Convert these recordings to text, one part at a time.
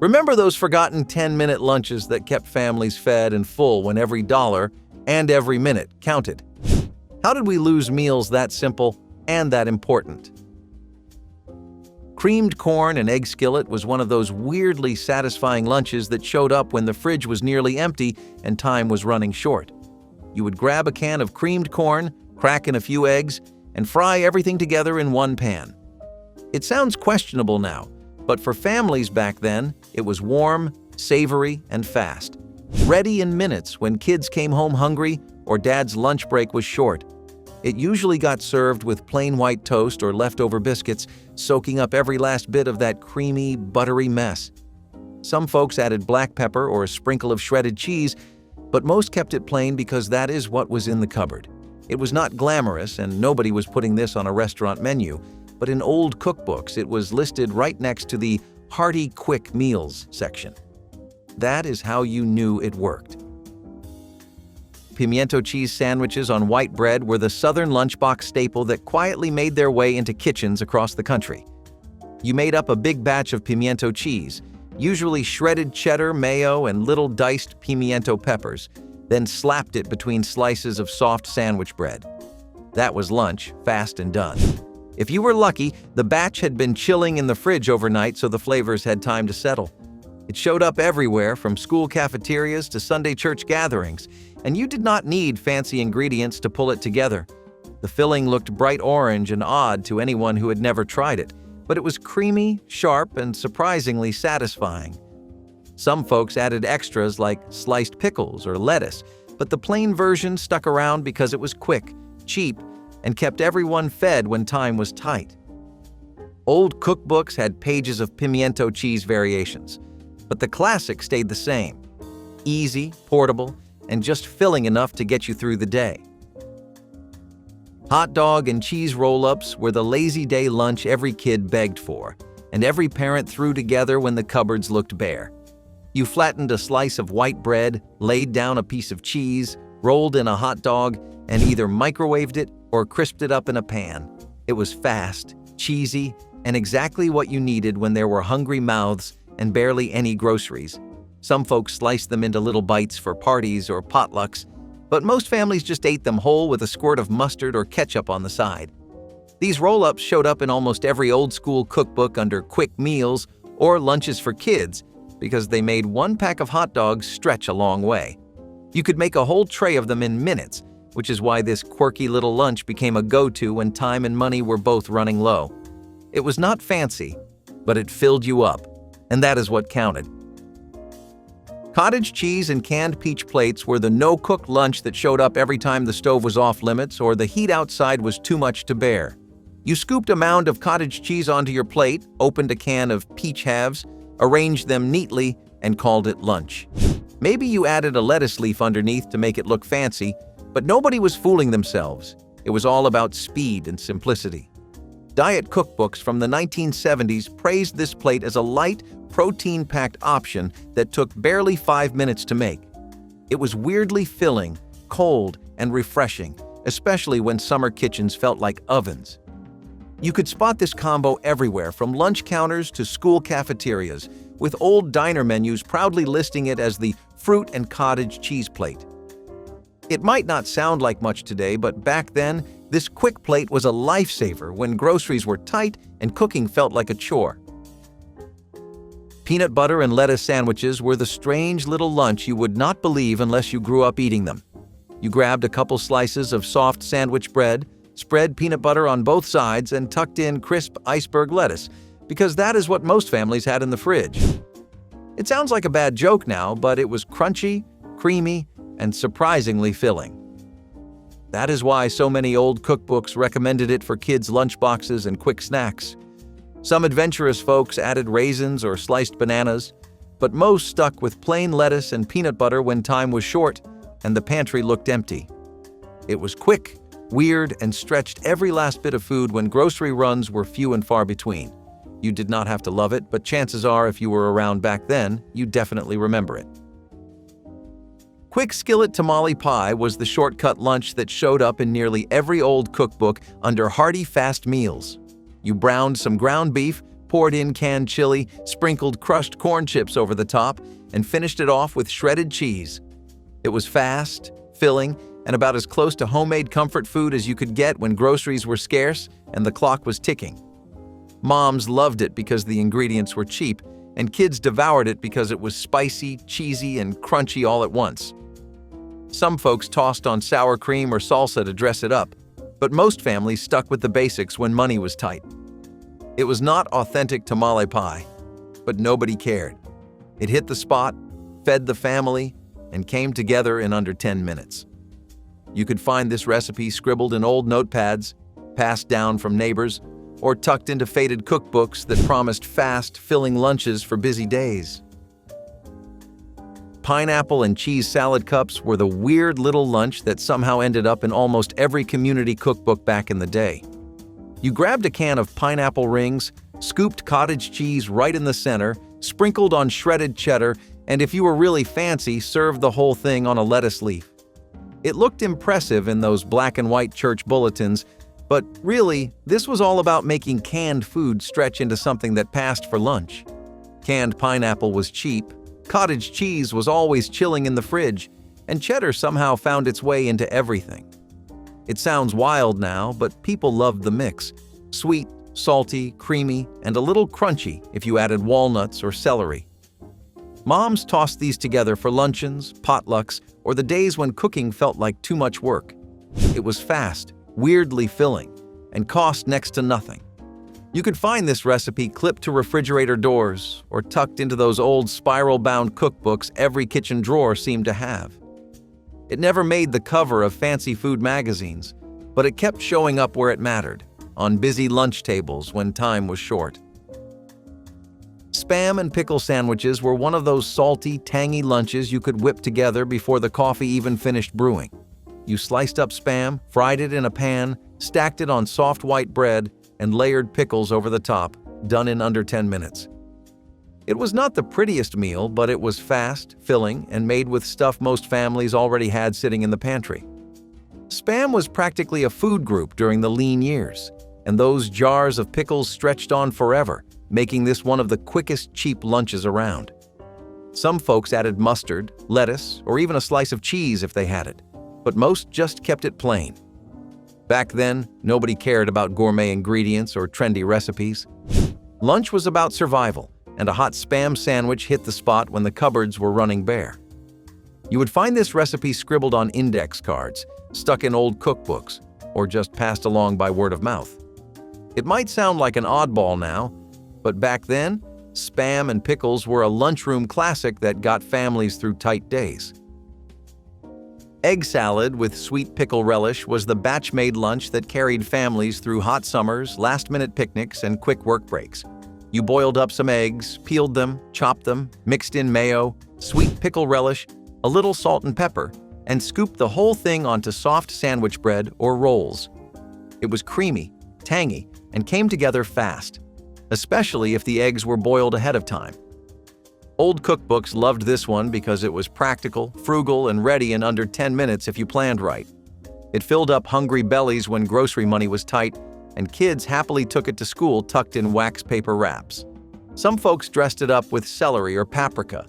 Remember those forgotten 10-minute lunches that kept families fed and full when every dollar and every minute counted? How did we lose meals that simple and that important? Creamed corn and egg skillet was one of those weirdly satisfying lunches that showed up when the fridge was nearly empty and time was running short. You would grab a can of creamed corn, crack in a few eggs, and fry everything together in one pan. It sounds questionable now, but for families back then, it was warm, savory, and fast. Ready in minutes when kids came home hungry or Dad's lunch break was short. It usually got served with plain white toast or leftover biscuits, soaking up every last bit of that creamy, buttery mess. Some folks added black pepper or a sprinkle of shredded cheese, but most kept it plain because that is what was in the cupboard. It was not glamorous, and nobody was putting this on a restaurant menu, but in old cookbooks it was listed right next to the hearty quick meals section. That is how you knew it worked. Pimento cheese sandwiches on white bread were the southern lunchbox staple that quietly made their way into kitchens across the country. You made up a big batch of pimento cheese, usually shredded cheddar, mayo, and little diced pimiento peppers, then slapped it between slices of soft sandwich bread. That was lunch, fast and done. If you were lucky, the batch had been chilling in the fridge overnight so the flavors had time to settle. It showed up everywhere, from school cafeterias to Sunday church gatherings, and you did not need fancy ingredients to pull it together. The filling looked bright orange and odd to anyone who had never tried it, but it was creamy, sharp, and surprisingly satisfying. Some folks added extras like sliced pickles or lettuce, but the plain version stuck around because it was quick, cheap, and kept everyone fed when time was tight. Old cookbooks had pages of pimento cheese variations, but the classic stayed the same: easy, portable, and just filling enough to get you through the day. Hot dog and cheese roll-ups were the lazy day lunch every kid begged for, and every parent threw together when the cupboards looked bare. You flattened a slice of white bread, laid down a piece of cheese, rolled in a hot dog, and either microwaved it or crisped it up in a pan. It was fast, cheesy, and exactly what you needed when there were hungry mouths and barely any groceries. Some folks sliced them into little bites for parties or potlucks, but most families just ate them whole with a squirt of mustard or ketchup on the side. These roll-ups showed up in almost every old-school cookbook under quick meals or lunches for kids because they made one pack of hot dogs stretch a long way. You could make a whole tray of them in minutes, which is why this quirky little lunch became a go-to when time and money were both running low. It was not fancy, but it filled you up, and that is what counted. Cottage cheese and canned peach plates were the no-cook lunch that showed up every time the stove was off limits or the heat outside was too much to bear. You scooped a mound of cottage cheese onto your plate, opened a can of peach halves, arranged them neatly, and called it lunch. Maybe you added a lettuce leaf underneath to make it look fancy, but nobody was fooling themselves. It was all about speed and simplicity. Diet cookbooks from the 1970s praised this plate as a light, protein-packed option that took barely 5 minutes to make. It was weirdly filling, cold, and refreshing, especially when summer kitchens felt like ovens. You could spot this combo everywhere, from lunch counters to school cafeterias, with old diner menus proudly listing it as the fruit and cottage cheese plate. It might not sound like much today, but back then, this quick plate was a lifesaver when groceries were tight and cooking felt like a chore. Peanut butter and lettuce sandwiches were the strange little lunch you would not believe unless you grew up eating them. You grabbed a couple slices of soft sandwich bread, spread peanut butter on both sides, and tucked in crisp iceberg lettuce, because that is what most families had in the fridge. It sounds like a bad joke now, but it was crunchy, creamy, and surprisingly filling. That is why so many old cookbooks recommended it for kids' lunchboxes and quick snacks. Some adventurous folks added raisins or sliced bananas, but most stuck with plain lettuce and peanut butter when time was short and the pantry looked empty. It was quick, weird, and stretched every last bit of food when grocery runs were few and far between. You did not have to love it, but chances are if you were around back then, you definitely remember it. Quick skillet tamale pie was the shortcut lunch that showed up in nearly every old cookbook under hearty fast meals. You browned some ground beef, poured in canned chili, sprinkled crushed corn chips over the top, and finished it off with shredded cheese. It was fast, filling, and about as close to homemade comfort food as you could get when groceries were scarce and the clock was ticking. Moms loved it because the ingredients were cheap, and kids devoured it because it was spicy, cheesy, and crunchy all at once. Some folks tossed on sour cream or salsa to dress it up, but most families stuck with the basics when money was tight. It was not authentic tamale pie, but nobody cared. It hit the spot, fed the family, and came together in under 10 minutes. You could find this recipe scribbled in old notepads, passed down from neighbors, or tucked into faded cookbooks that promised fast, filling lunches for busy days. Pineapple and cheese salad cups were the weird little lunch that somehow ended up in almost every community cookbook back in the day. You grabbed a can of pineapple rings, scooped cottage cheese right in the center, sprinkled on shredded cheddar, and if you were really fancy, served the whole thing on a lettuce leaf. It looked impressive in those black and white church bulletins, but really, this was all about making canned food stretch into something that passed for lunch. Canned pineapple was cheap, cottage cheese was always chilling in the fridge, and cheddar somehow found its way into everything. It sounds wild now, but people loved the mix. Sweet, salty, creamy, and a little crunchy if you added walnuts or celery. Moms tossed these together for luncheons, potlucks, or the days when cooking felt like too much work. It was fast, weirdly filling, and cost next to nothing. You could find this recipe clipped to refrigerator doors or tucked into those old spiral-bound cookbooks every kitchen drawer seemed to have. It never made the cover of fancy food magazines, but it kept showing up where it mattered, on busy lunch tables when time was short. Spam and pickle sandwiches were one of those salty, tangy lunches you could whip together before the coffee even finished brewing. You sliced up spam, fried it in a pan, stacked it on soft white bread, and layered pickles over the top, done in under 10 minutes. It was not the prettiest meal, but it was fast, filling, and made with stuff most families already had sitting in the pantry. Spam was practically a food group during the lean years, and those jars of pickles stretched on forever, making this one of the quickest cheap lunches around. Some folks added mustard, lettuce, or even a slice of cheese if they had it, but most just kept it plain. Back then, nobody cared about gourmet ingredients or trendy recipes. Lunch was about survival, and a hot spam sandwich hit the spot when the cupboards were running bare. You would find this recipe scribbled on index cards, stuck in old cookbooks, or just passed along by word of mouth. It might sound like an oddball now, but back then, spam and pickles were a lunchroom classic that got families through tight days. Egg salad with sweet pickle relish was the batch-made lunch that carried families through hot summers, last-minute picnics, and quick work breaks. You boiled up some eggs, peeled them, chopped them, mixed in mayo, sweet pickle relish, a little salt and pepper, and scooped the whole thing onto soft sandwich bread or rolls. It was creamy, tangy, and came together fast, especially if the eggs were boiled ahead of time. Old cookbooks loved this one because it was practical, frugal, and ready in under 10 minutes if you planned right. It filled up hungry bellies when grocery money was tight, and kids happily took it to school tucked in wax paper wraps. Some folks dressed it up with celery or paprika,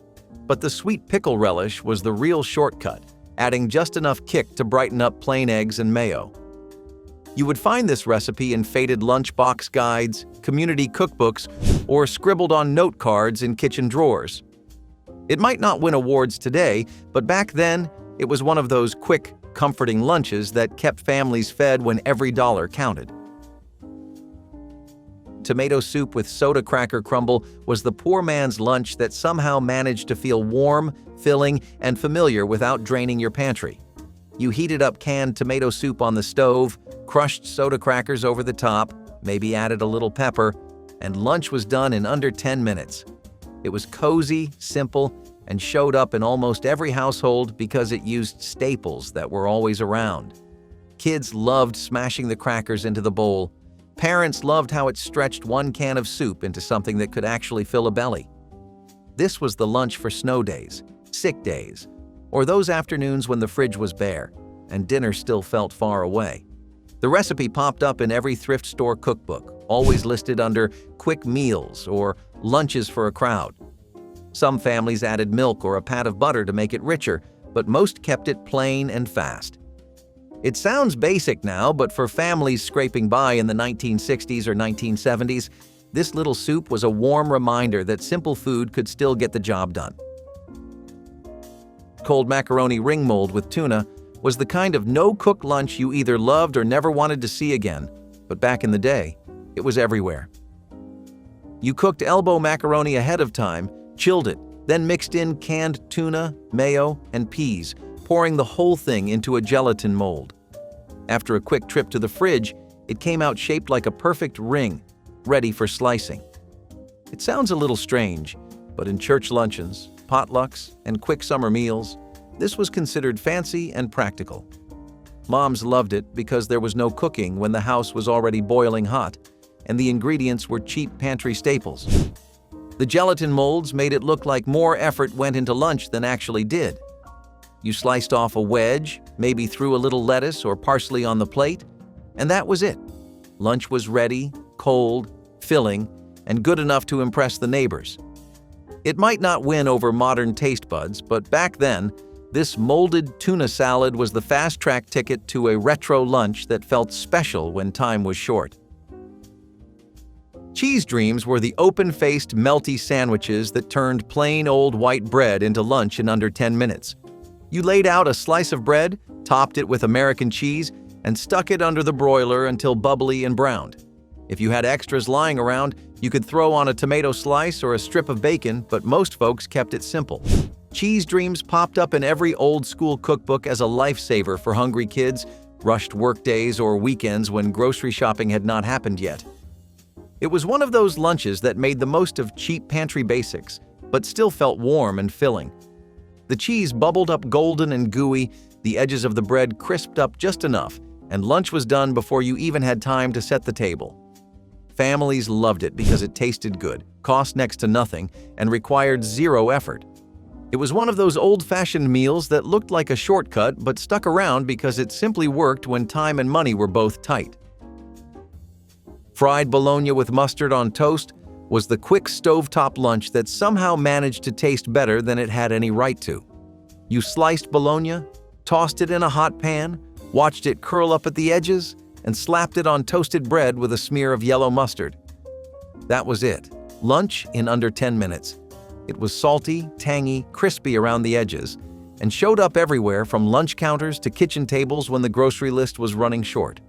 but the sweet pickle relish was the real shortcut, adding just enough kick to brighten up plain eggs and mayo. You would find this recipe in faded lunchbox guides, community cookbooks, or scribbled on note cards in kitchen drawers. It might not win awards today, but back then, it was one of those quick, comforting lunches that kept families fed when every dollar counted. Tomato soup with soda cracker crumble was the poor man's lunch that somehow managed to feel warm, filling, and familiar without draining your pantry. You heated up canned tomato soup on the stove, crushed soda crackers over the top, maybe added a little pepper, and lunch was done in under 10 minutes. It was cozy, simple, and showed up in almost every household because it used staples that were always around. Kids loved smashing the crackers into the bowl. Parents loved how it stretched one can of soup into something that could actually fill a belly. This was the lunch for snow days, sick days, or those afternoons when the fridge was bare and dinner still felt far away. The recipe popped up in every thrift store cookbook, always listed under quick meals or lunches for a crowd. Some families added milk or a pat of butter to make it richer, but most kept it plain and fast. It sounds basic now, but for families scraping by in the 1960s or 1970s, this little soup was a warm reminder that simple food could still get the job done. Cold macaroni ring mold with tuna was the kind of no-cook lunch you either loved or never wanted to see again, but back in the day, it was everywhere. You cooked elbow macaroni ahead of time, chilled it, then mixed in canned tuna, mayo, and peas, pouring the whole thing into a gelatin mold. After a quick trip to the fridge, it came out shaped like a perfect ring, ready for slicing. It sounds a little strange, but in church luncheons, potlucks, and quick summer meals, this was considered fancy and practical. Moms loved it because there was no cooking when the house was already boiling hot, and the ingredients were cheap pantry staples. The gelatin molds made it look like more effort went into lunch than actually did. You sliced off a wedge, maybe threw a little lettuce or parsley on the plate, and that was it. Lunch was ready, cold, filling, and good enough to impress the neighbors. It might not win over modern taste buds, but back then, this molded tuna salad was the fast-track ticket to a retro lunch that felt special when time was short. Cheese dreams were the open-faced, melty sandwiches that turned plain old white bread into lunch in under 10 minutes. You laid out a slice of bread, topped it with American cheese, and stuck it under the broiler until bubbly and browned. If you had extras lying around, you could throw on a tomato slice or a strip of bacon, but most folks kept it simple. Cheese dreams popped up in every old-school cookbook as a lifesaver for hungry kids, rushed workdays or weekends when grocery shopping had not happened yet. It was one of those lunches that made the most of cheap pantry basics, but still felt warm and filling. The cheese bubbled up golden and gooey, the edges of the bread crisped up just enough, and lunch was done before you even had time to set the table. Families loved it because it tasted good, cost next to nothing, and required zero effort. It was one of those old-fashioned meals that looked like a shortcut but stuck around because it simply worked when time and money were both tight. Fried bologna with mustard on toast was the quick stovetop lunch that somehow managed to taste better than it had any right to. You sliced bologna, tossed it in a hot pan, watched it curl up at the edges, and slapped it on toasted bread with a smear of yellow mustard. That was it. Lunch in under 10 minutes. It was salty, tangy, crispy around the edges, and showed up everywhere from lunch counters to kitchen tables when the grocery list was running short.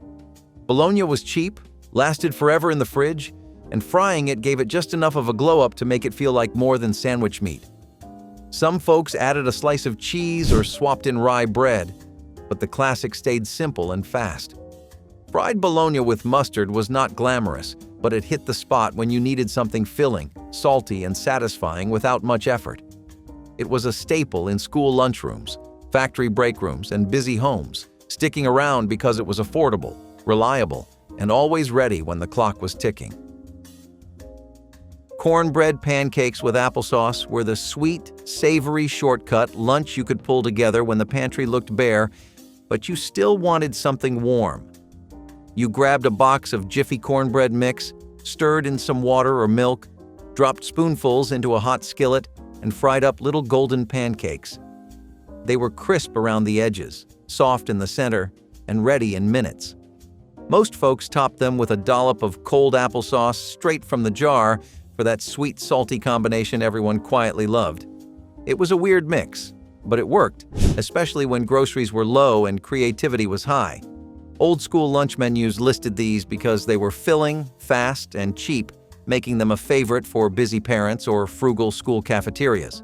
Bologna was cheap, lasted forever in the fridge, and frying it gave it just enough of a glow-up to make it feel like more than sandwich meat. Some folks added a slice of cheese or swapped in rye bread, but the classic stayed simple and fast. Fried bologna with mustard was not glamorous, but it hit the spot when you needed something filling, salty, and satisfying without much effort. It was a staple in school lunchrooms, factory break rooms, and busy homes, sticking around because it was affordable, reliable, and always ready when the clock was ticking. Cornbread pancakes with applesauce were the sweet, savory shortcut lunch you could pull together when the pantry looked bare, but you still wanted something warm. You grabbed a box of Jiffy cornbread mix, stirred in some water or milk, dropped spoonfuls into a hot skillet, and fried up little golden pancakes. They were crisp around the edges, soft in the center, and ready in minutes. Most folks topped them with a dollop of cold applesauce straight from the jar for that sweet, salty combination everyone quietly loved. It was a weird mix, but it worked, especially when groceries were low and creativity was high. Old-school lunch menus listed these because they were filling, fast, and cheap, making them a favorite for busy parents or frugal school cafeterias.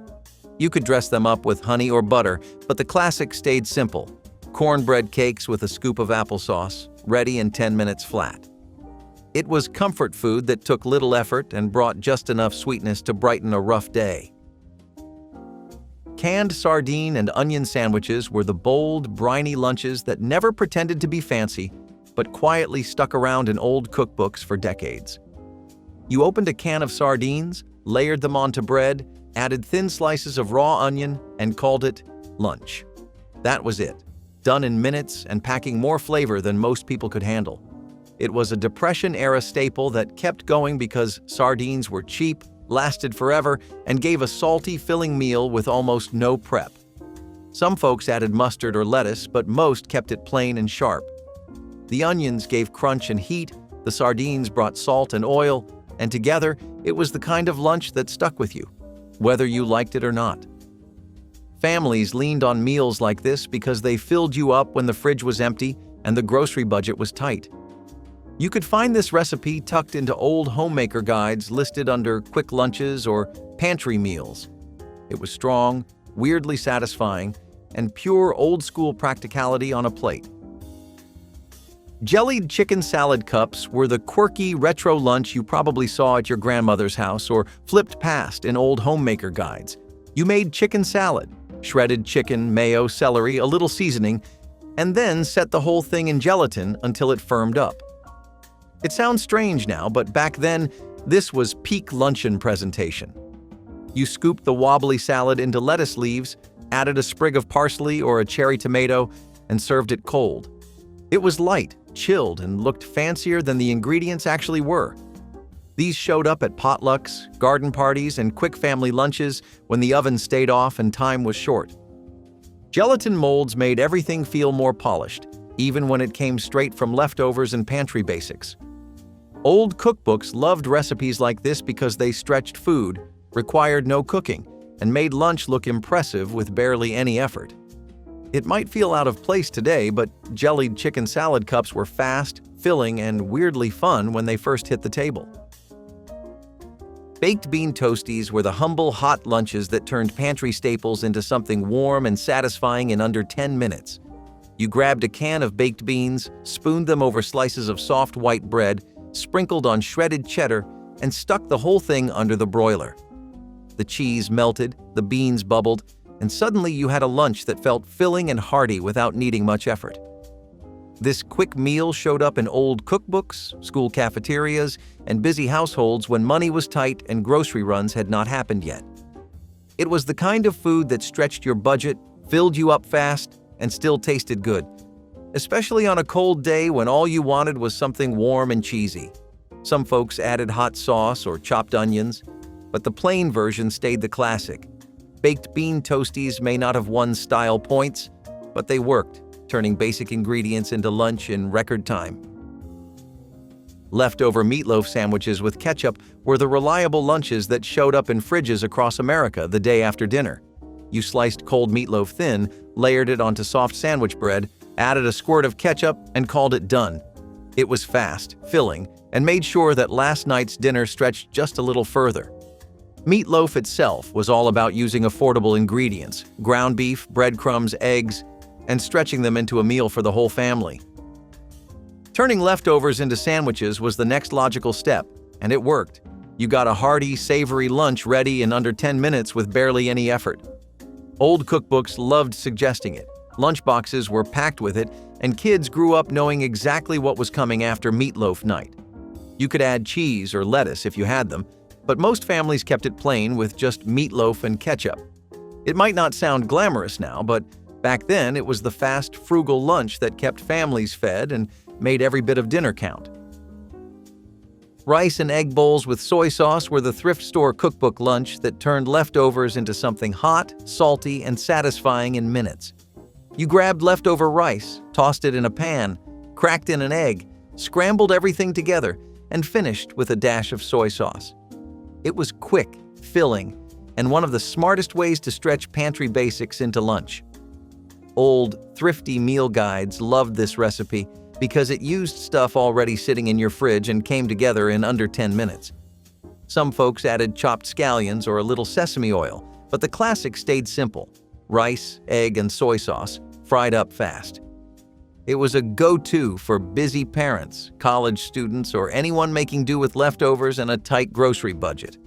You could dress them up with honey or butter, but the classic stayed simple. Cornbread cakes with a scoop of applesauce, ready in 10 minutes flat. It was comfort food that took little effort and brought just enough sweetness to brighten a rough day. Canned sardine and onion sandwiches were the bold, briny lunches that never pretended to be fancy, but quietly stuck around in old cookbooks for decades. You opened a can of sardines, layered them onto bread, added thin slices of raw onion, and called it lunch. That was it, done in minutes and packing more flavor than most people could handle. It was a Depression-era staple that kept going because sardines were cheap, lasted forever, and gave a salty, filling meal with almost no prep. Some folks added mustard or lettuce, but most kept it plain and sharp. The onions gave crunch and heat, the sardines brought salt and oil, and together, it was the kind of lunch that stuck with you, whether you liked it or not. Families leaned on meals like this because they filled you up when the fridge was empty and the grocery budget was tight. You could find this recipe tucked into old homemaker guides listed under quick lunches or pantry meals. It was strong, weirdly satisfying, and pure old-school practicality on a plate. Jellied chicken salad cups were the quirky retro lunch you probably saw at your grandmother's house or flipped past in old homemaker guides. You made chicken salad, shredded chicken, mayo, celery, a little seasoning, and then set the whole thing in gelatin until it firmed up. It sounds strange now, but back then, this was peak luncheon presentation. You scooped the wobbly salad into lettuce leaves, added a sprig of parsley or a cherry tomato, and served it cold. It was light, chilled, and looked fancier than the ingredients actually were. These showed up at potlucks, garden parties, and quick family lunches when the oven stayed off and time was short. Gelatin molds made everything feel more polished, even when it came straight from leftovers and pantry basics. Old cookbooks loved recipes like this because they stretched food, required no cooking, and made lunch look impressive with barely any effort. It might feel out of place today, but jellied chicken salad cups were fast, filling, and weirdly fun when they first hit the table. Baked bean toasties were the humble, hot lunches that turned pantry staples into something warm and satisfying in under 10 minutes. You grabbed a can of baked beans, spooned them over slices of soft white bread, sprinkled on shredded cheddar, and stuck the whole thing under the broiler. The cheese melted, the beans bubbled, and suddenly you had a lunch that felt filling and hearty without needing much effort. This quick meal showed up in old cookbooks, school cafeterias, and busy households when money was tight and grocery runs had not happened yet. It was the kind of food that stretched your budget, filled you up fast, and still tasted good, especially on a cold day when all you wanted was something warm and cheesy. Some folks added hot sauce or chopped onions, but the plain version stayed the classic. Baked bean toasties may not have won style points, but they worked, turning basic ingredients into lunch in record time. Leftover meatloaf sandwiches with ketchup were the reliable lunches that showed up in fridges across America the day after dinner. You sliced cold meatloaf thin, layered it onto soft sandwich bread, added a squirt of ketchup, and called it done. It was fast, filling, and made sure that last night's dinner stretched just a little further. Meatloaf itself was all about using affordable ingredients, ground beef, breadcrumbs, eggs, and stretching them into a meal for the whole family. Turning leftovers into sandwiches was the next logical step, and it worked. You got a hearty, savory lunch ready in under 10 minutes with barely any effort. Old cookbooks loved suggesting it. Lunchboxes were packed with it, and kids grew up knowing exactly what was coming after meatloaf night. You could add cheese or lettuce if you had them, but most families kept it plain with just meatloaf and ketchup. It might not sound glamorous now, but back then it was the fast, frugal lunch that kept families fed and made every bit of dinner count. Rice and egg bowls with soy sauce were the thrift store cookbook lunch that turned leftovers into something hot, salty, and satisfying in minutes. You grabbed leftover rice, tossed it in a pan, cracked in an egg, scrambled everything together, and finished with a dash of soy sauce. It was quick, filling, and one of the smartest ways to stretch pantry basics into lunch. Old, thrifty meal guides loved this recipe because it used stuff already sitting in your fridge and came together in under 10 minutes. Some folks added chopped scallions or a little sesame oil, but the classic stayed simple: rice, egg, and soy sauce, fried up fast. It was a go-to for busy parents, college students, or anyone making do with leftovers and a tight grocery budget.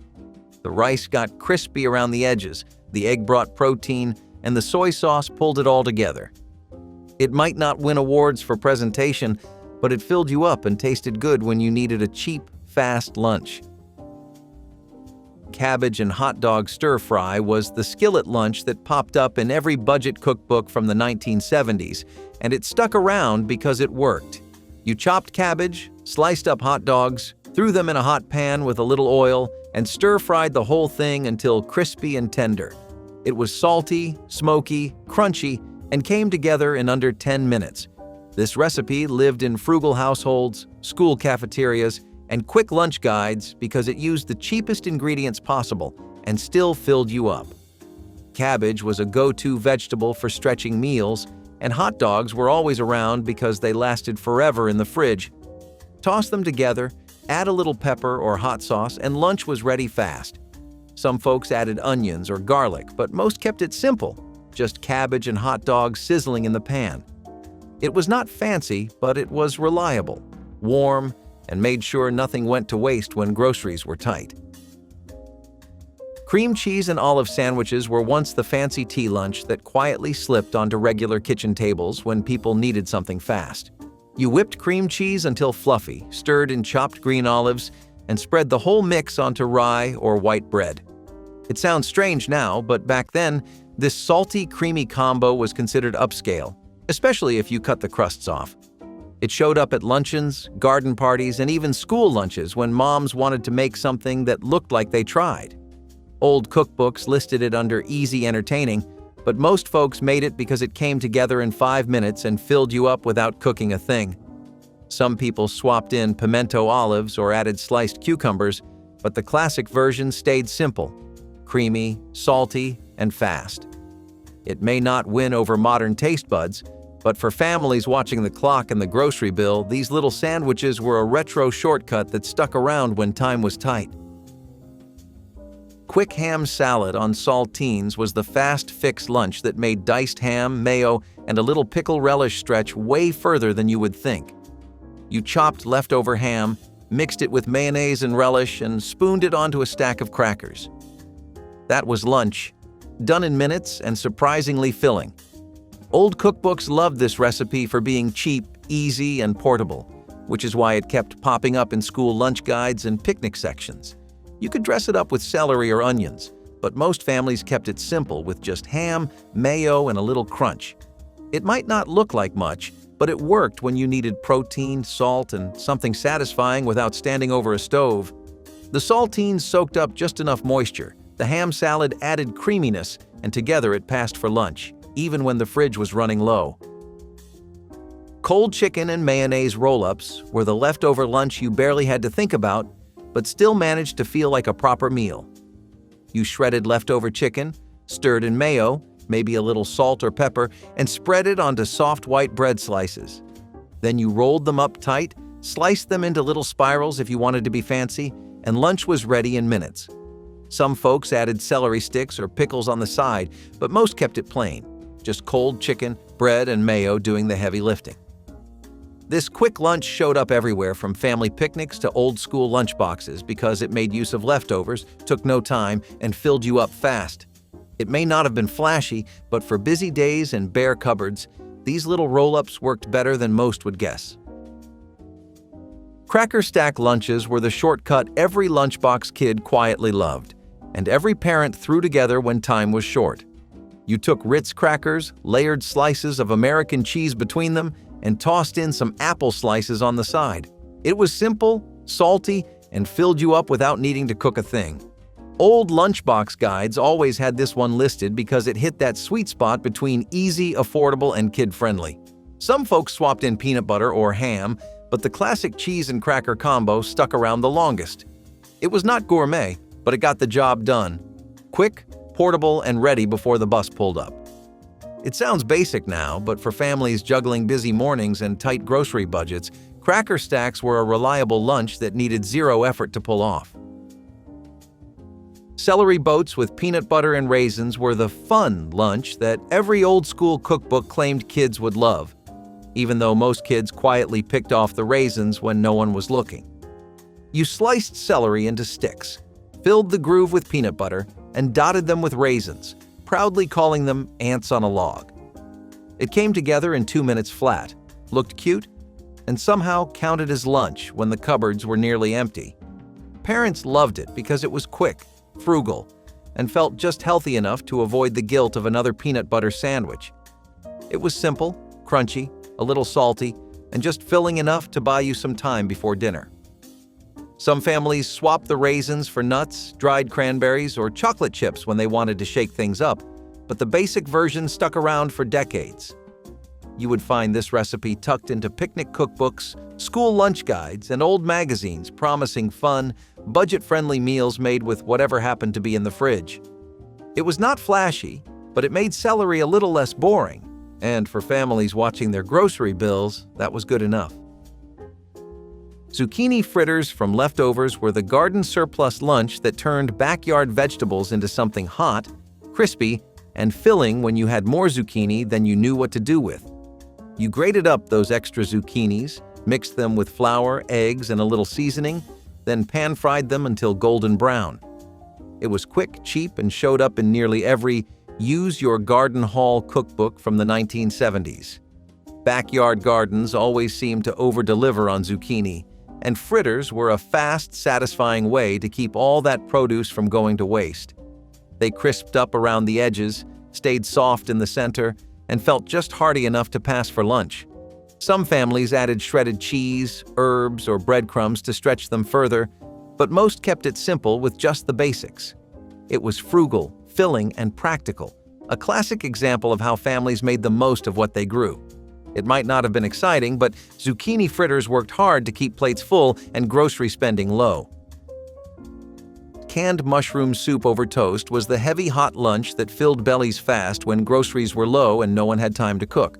The rice got crispy around the edges, the egg brought protein, and the soy sauce pulled it all together. It might not win awards for presentation, but it filled you up and tasted good when you needed a cheap, fast lunch. Cabbage and hot dog stir-fry was the skillet lunch that popped up in every budget cookbook from the 1970s, and it stuck around because it worked. You chopped cabbage, sliced up hot dogs, threw them in a hot pan with a little oil, and stir-fried the whole thing until crispy and tender. It was salty, smoky, crunchy, and came together in under 10 minutes. This recipe lived in frugal households, school cafeterias, and quick lunch guides because it used the cheapest ingredients possible and still filled you up. Cabbage was a go-to vegetable for stretching meals, and hot dogs were always around because they lasted forever in the fridge. Toss them together, add a little pepper or hot sauce, and lunch was ready fast. Some folks added onions or garlic, but most kept it simple, just cabbage and hot dogs sizzling in the pan. It was not fancy, but it was reliable, warm, and made sure nothing went to waste when groceries were tight. Cream cheese and olive sandwiches were once the fancy tea lunch that quietly slipped onto regular kitchen tables when people needed something fast. You whipped cream cheese until fluffy, stirred in chopped green olives, and spread the whole mix onto rye or white bread. It sounds strange now, but back then, this salty, creamy combo was considered upscale, especially if you cut the crusts off. It showed up at luncheons, garden parties, and even school lunches when moms wanted to make something that looked like they tried. Old cookbooks listed it under easy entertaining, but most folks made it because it came together in 5 minutes and filled you up without cooking a thing. Some people swapped in pimento olives or added sliced cucumbers, but the classic version stayed simple, creamy, salty, and fast. It may not win over modern taste buds, but for families watching the clock and the grocery bill, these little sandwiches were a retro shortcut that stuck around when time was tight. Quick ham salad on saltines was the fast-fix lunch that made diced ham, mayo, and a little pickle relish stretch way further than you would think. You chopped leftover ham, mixed it with mayonnaise and relish, and spooned it onto a stack of crackers. That was lunch, done in minutes and surprisingly filling. Old cookbooks loved this recipe for being cheap, easy, and portable, which is why it kept popping up in school lunch guides and picnic sections. You could dress it up with celery or onions, but most families kept it simple with just ham, mayo, and a little crunch. It might not look like much, but it worked when you needed protein, salt, and something satisfying without standing over a stove. The saltines soaked up just enough moisture, the ham salad added creaminess, and together it passed for lunch, even when the fridge was running low. Cold chicken and mayonnaise roll-ups were the leftover lunch you barely had to think about, but still managed to feel like a proper meal. You shredded leftover chicken, stirred in mayo, maybe a little salt or pepper, and spread it onto soft white bread slices. Then you rolled them up tight, sliced them into little spirals if you wanted to be fancy, and lunch was ready in minutes. Some folks added celery sticks or pickles on the side, but most kept it plain, just cold chicken, bread, and mayo doing the heavy lifting. This quick lunch showed up everywhere from family picnics to old-school lunchboxes because it made use of leftovers, took no time, and filled you up fast. It may not have been flashy, but for busy days and bare cupboards, these little roll-ups worked better than most would guess. Cracker Stack lunches were the shortcut every lunchbox kid quietly loved, and every parent threw together when time was short. You took Ritz crackers, layered slices of American cheese between them, and tossed in some apple slices on the side. It was simple, salty, and filled you up without needing to cook a thing. Old lunchbox guides always had this one listed because it hit that sweet spot between easy, affordable, and kid-friendly. Some folks swapped in peanut butter or ham, but the classic cheese and cracker combo stuck around the longest. It was not gourmet, but it got the job done. Quick, portable, and ready before the bus pulled up. It sounds basic now, but for families juggling busy mornings and tight grocery budgets, Cracker Stacks were a reliable lunch that needed zero effort to pull off. Celery boats with peanut butter and raisins were the fun lunch that every old-school cookbook claimed kids would love, even though most kids quietly picked off the raisins when no one was looking. You sliced celery into sticks, filled the groove with peanut butter, and dotted them with raisins, proudly calling them ants on a log. It came together in 2 minutes flat, looked cute, and somehow counted as lunch when the cupboards were nearly empty. Parents loved it because it was quick, frugal, and felt just healthy enough to avoid the guilt of another peanut butter sandwich. It was simple, crunchy, a little salty, and just filling enough to buy you some time before dinner. Some families swapped the raisins for nuts, dried cranberries, or chocolate chips when they wanted to shake things up, but the basic version stuck around for decades. You would find this recipe tucked into picnic cookbooks, school lunch guides, and old magazines promising fun, budget-friendly meals made with whatever happened to be in the fridge. It was not flashy, but it made celery a little less boring, and for families watching their grocery bills, that was good enough. Zucchini fritters from leftovers were the garden surplus lunch that turned backyard vegetables into something hot, crispy, and filling when you had more zucchini than you knew what to do with. You grated up those extra zucchinis, mixed them with flour, eggs, and a little seasoning, then pan-fried them until golden brown. It was quick, cheap, and showed up in nearly every Use Your Garden Haul cookbook from the 1970s. Backyard gardens always seemed to over-deliver on zucchini, and fritters were a fast, satisfying way to keep all that produce from going to waste. They crisped up around the edges, stayed soft in the center, and felt just hearty enough to pass for lunch. Some families added shredded cheese, herbs, or breadcrumbs to stretch them further, but most kept it simple with just the basics. It was frugal, filling, and practical, a classic example of how families made the most of what they grew. It might not have been exciting, but zucchini fritters worked hard to keep plates full and grocery spending low. Canned mushroom soup over toast was the heavy hot lunch that filled bellies fast when groceries were low and no one had time to cook.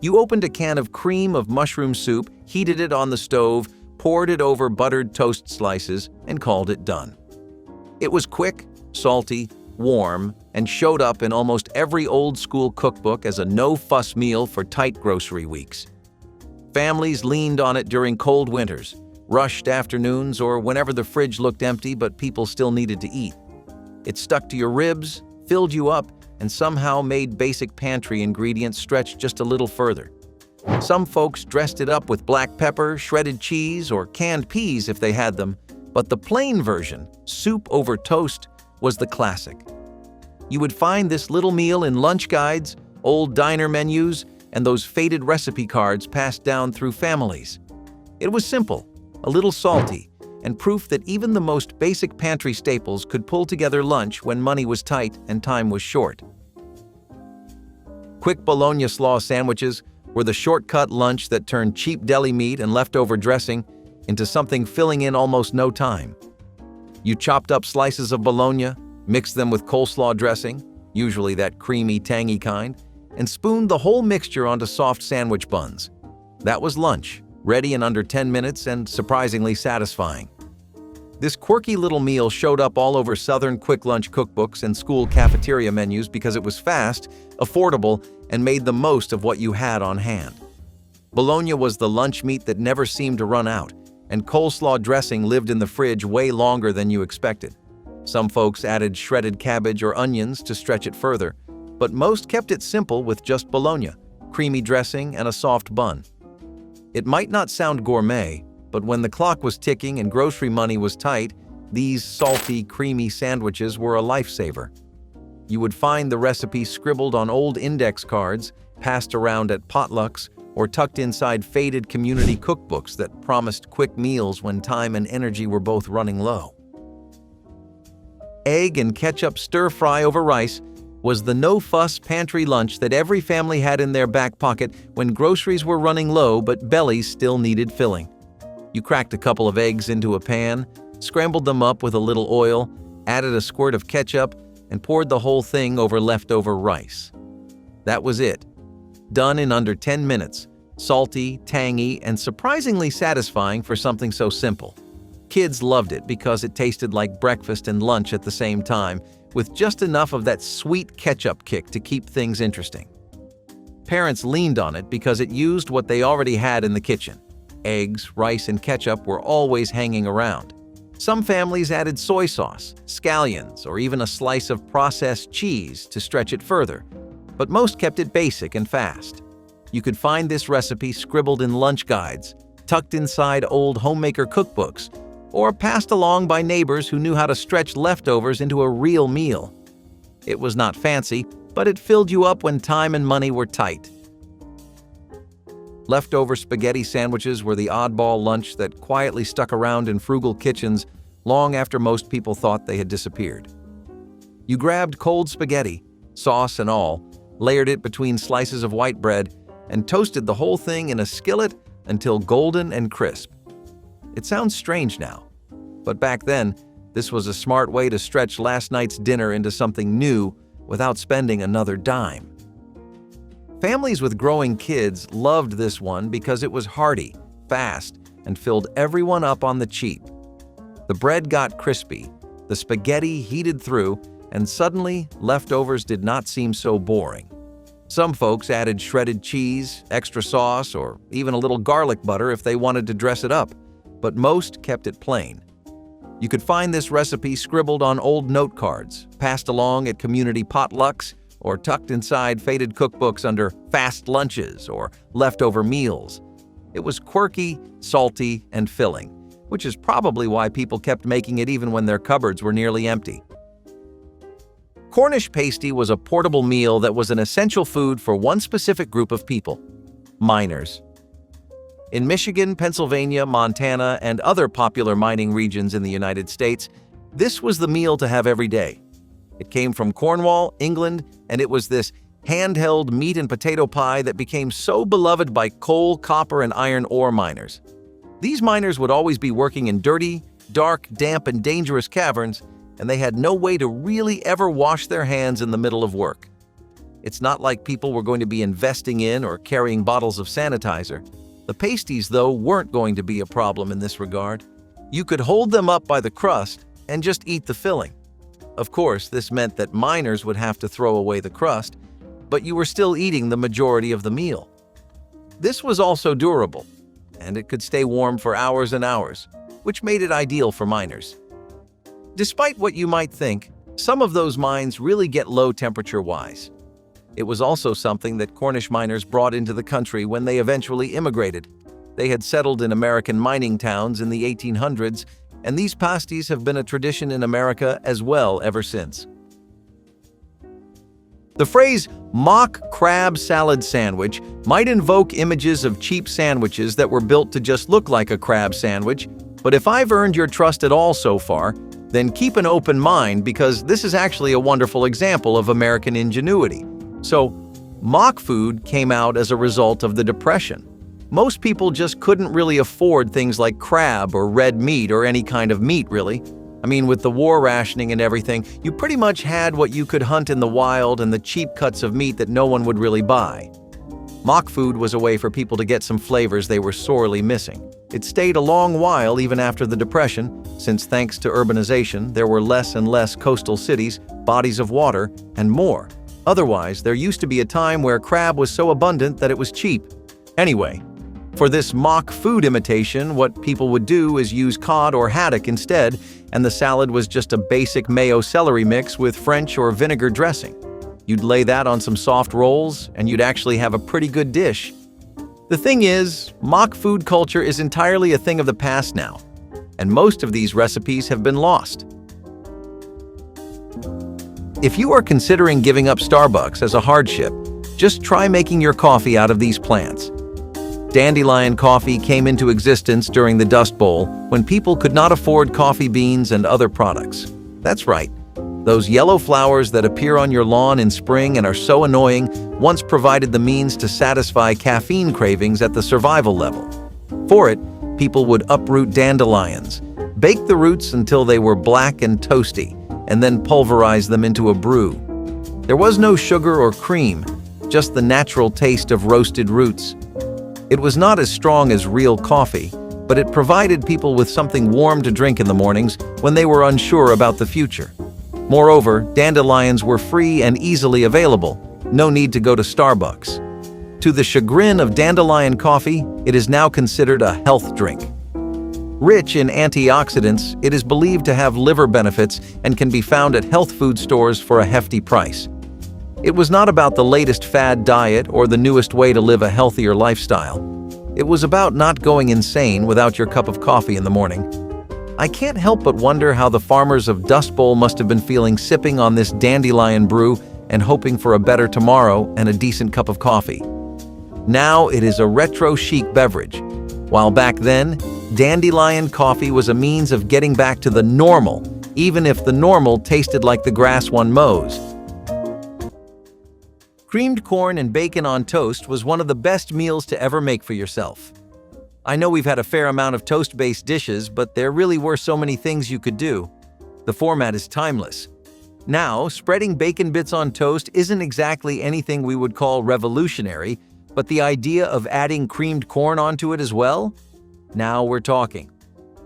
You opened a can of cream of mushroom soup, heated it on the stove, poured it over buttered toast slices, and called it done. It was quick, salty, warm, and showed up in almost every old-school cookbook as a no-fuss meal for tight grocery weeks. Families leaned on it during cold winters, rushed afternoons, or whenever the fridge looked empty but people still needed to eat. It stuck to your ribs, filled you up, and somehow made basic pantry ingredients stretch just a little further. Some folks dressed it up with black pepper, shredded cheese, or canned peas if they had them, but the plain version, soup over toast, was the classic. You would find this little meal in lunch guides, old diner menus, and those faded recipe cards passed down through families. It was simple, a little salty, and proof that even the most basic pantry staples could pull together lunch when money was tight and time was short. Quick bologna slaw sandwiches were the shortcut lunch that turned cheap deli meat and leftover dressing into something filling in almost no time. You chopped up slices of bologna, mixed them with coleslaw dressing, usually that creamy, tangy kind, and spooned the whole mixture onto soft sandwich buns. That was lunch, ready in under 10 minutes and surprisingly satisfying. This quirky little meal showed up all over Southern quick lunch cookbooks and school cafeteria menus because it was fast, affordable, and made the most of what you had on hand. Bologna was the lunch meat that never seemed to run out, and coleslaw dressing lived in the fridge way longer than you expected. Some folks added shredded cabbage or onions to stretch it further, but most kept it simple with just bologna, creamy dressing, and a soft bun. It might not sound gourmet, but when the clock was ticking and grocery money was tight, these salty, creamy sandwiches were a lifesaver. You would find the recipe scribbled on old index cards, passed around at potlucks, or tucked inside faded community cookbooks that promised quick meals when time and energy were both running low. Egg and ketchup stir-fry over rice was the no-fuss pantry lunch that every family had in their back pocket when groceries were running low but bellies still needed filling. You cracked a couple of eggs into a pan, scrambled them up with a little oil, added a squirt of ketchup, and poured the whole thing over leftover rice. That was it. Done in under 10 minutes, salty, tangy, and surprisingly satisfying for something so simple. Kids loved it because it tasted like breakfast and lunch at the same time, with just enough of that sweet ketchup kick to keep things interesting. Parents leaned on it because it used what they already had in the kitchen. Eggs, rice, and ketchup were always hanging around. Some families added soy sauce, scallions, or even a slice of processed cheese to stretch it further, but most kept it basic and fast. You could find this recipe scribbled in lunch guides, tucked inside old homemaker cookbooks, or passed along by neighbors who knew how to stretch leftovers into a real meal. It was not fancy, but it filled you up when time and money were tight. Leftover spaghetti sandwiches were the oddball lunch that quietly stuck around in frugal kitchens long after most people thought they had disappeared. You grabbed cold spaghetti, sauce and all, layered it between slices of white bread, and toasted the whole thing in a skillet until golden and crisp. It sounds strange now, but back then, this was a smart way to stretch last night's dinner into something new without spending another dime. Families with growing kids loved this one because it was hearty, fast, and filled everyone up on the cheap. The bread got crispy, the spaghetti heated through, and suddenly leftovers did not seem so boring. Some folks added shredded cheese, extra sauce, or even a little garlic butter if they wanted to dress it up, but most kept it plain. You could find this recipe scribbled on old note cards, passed along at community potlucks, or tucked inside faded cookbooks under fast lunches or leftover meals. It was quirky, salty, and filling, which is probably why people kept making it even when their cupboards were nearly empty. Cornish pasty was a portable meal that was an essential food for one specific group of people: miners. In Michigan, Pennsylvania, Montana, and other popular mining regions in the United States, this was the meal to have every day. It came from Cornwall, England, and it was this handheld meat and potato pie that became so beloved by coal, copper, and iron ore miners. These miners would always be working in dirty, dark, damp, and dangerous caverns, and they had no way to really ever wash their hands in the middle of work. It's not like people were going to be investing in or carrying bottles of sanitizer. The pasties, though, weren't going to be a problem in this regard. You could hold them up by the crust and just eat the filling. Of course, this meant that miners would have to throw away the crust, but you were still eating the majority of the meal. This was also durable, and it could stay warm for hours and hours, which made it ideal for miners. Despite what you might think, some of those mines really get low temperature-wise. It was also something that Cornish miners brought into the country when they eventually immigrated. They had settled in American mining towns in the 1800s, and these pasties have been a tradition in America as well ever since. The phrase mock crab salad sandwich might invoke images of cheap sandwiches that were built to just look like a crab sandwich, but if I've earned your trust at all so far, then keep an open mind because this is actually a wonderful example of American ingenuity. So, mock food came out as a result of the Depression. Most people just couldn't really afford things like crab or red meat or any kind of meat, really. I mean, with the war rationing and everything, you pretty much had what you could hunt in the wild and the cheap cuts of meat that no one would really buy. Mock food was a way for people to get some flavors they were sorely missing. It stayed a long while even after the Depression, since thanks to urbanization, there were less and less coastal cities, bodies of water, and more. Otherwise, there used to be a time where crab was so abundant that it was cheap. Anyway, for this mock food imitation, what people would do is use cod or haddock instead, and the salad was just a basic mayo-celery mix with French or vinegar dressing. You'd lay that on some soft rolls, and you'd actually have a pretty good dish. The thing is, mock food culture is entirely a thing of the past now, and most of these recipes have been lost. If you are considering giving up Starbucks as a hardship, just try making your coffee out of these plants. Dandelion coffee came into existence during the Dust Bowl when people could not afford coffee beans and other products. That's right, those yellow flowers that appear on your lawn in spring and are so annoying once provided the means to satisfy caffeine cravings at the survival level. For it, people would uproot dandelions, bake the roots until they were black and toasty, and then pulverize them into a brew. There was no sugar or cream, just the natural taste of roasted roots. It was not as strong as real coffee, but it provided people with something warm to drink in the mornings when they were unsure about the future. Moreover, dandelions were free and easily available, no need to go to Starbucks. To the chagrin of dandelion coffee, it is now considered a health drink. Rich in antioxidants, it is believed to have liver benefits and can be found at health food stores for a hefty price. It was not about the latest fad diet or the newest way to live a healthier lifestyle. It was about not going insane without your cup of coffee in the morning. I can't help but wonder how the farmers of Dust Bowl must have been feeling sipping on this dandelion brew and hoping for a better tomorrow and a decent cup of coffee. Now it is a retro chic beverage. While back then, Dandelion coffee was a means of getting back to the normal, even if the normal tasted like the grass one mows. Creamed corn and bacon on toast was one of the best meals to ever make for yourself. I know we've had a fair amount of toast-based dishes, but there really were so many things you could do. The format is timeless. Now, spreading bacon bits on toast isn't exactly anything we would call revolutionary, but the idea of adding creamed corn onto it as well? Now we're talking.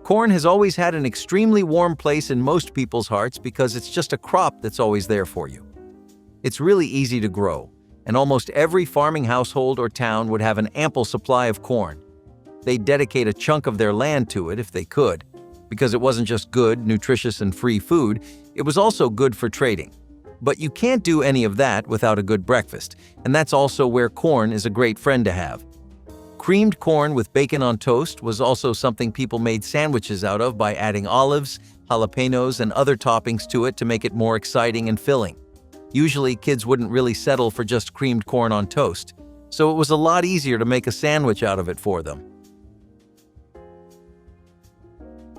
Corn has always had an extremely warm place in most people's hearts because it's just a crop that's always there for you. It's really easy to grow, and almost every farming household or town would have an ample supply of corn. They'd dedicate a chunk of their land to it if they could, because it wasn't just good, nutritious, and free food, it was also good for trading. But you can't do any of that without a good breakfast, and that's also where corn is a great friend to have. Creamed corn with bacon on toast was also something people made sandwiches out of by adding olives, jalapenos, and other toppings to it to make it more exciting and filling. Usually, kids wouldn't really settle for just creamed corn on toast, so it was a lot easier to make a sandwich out of it for them.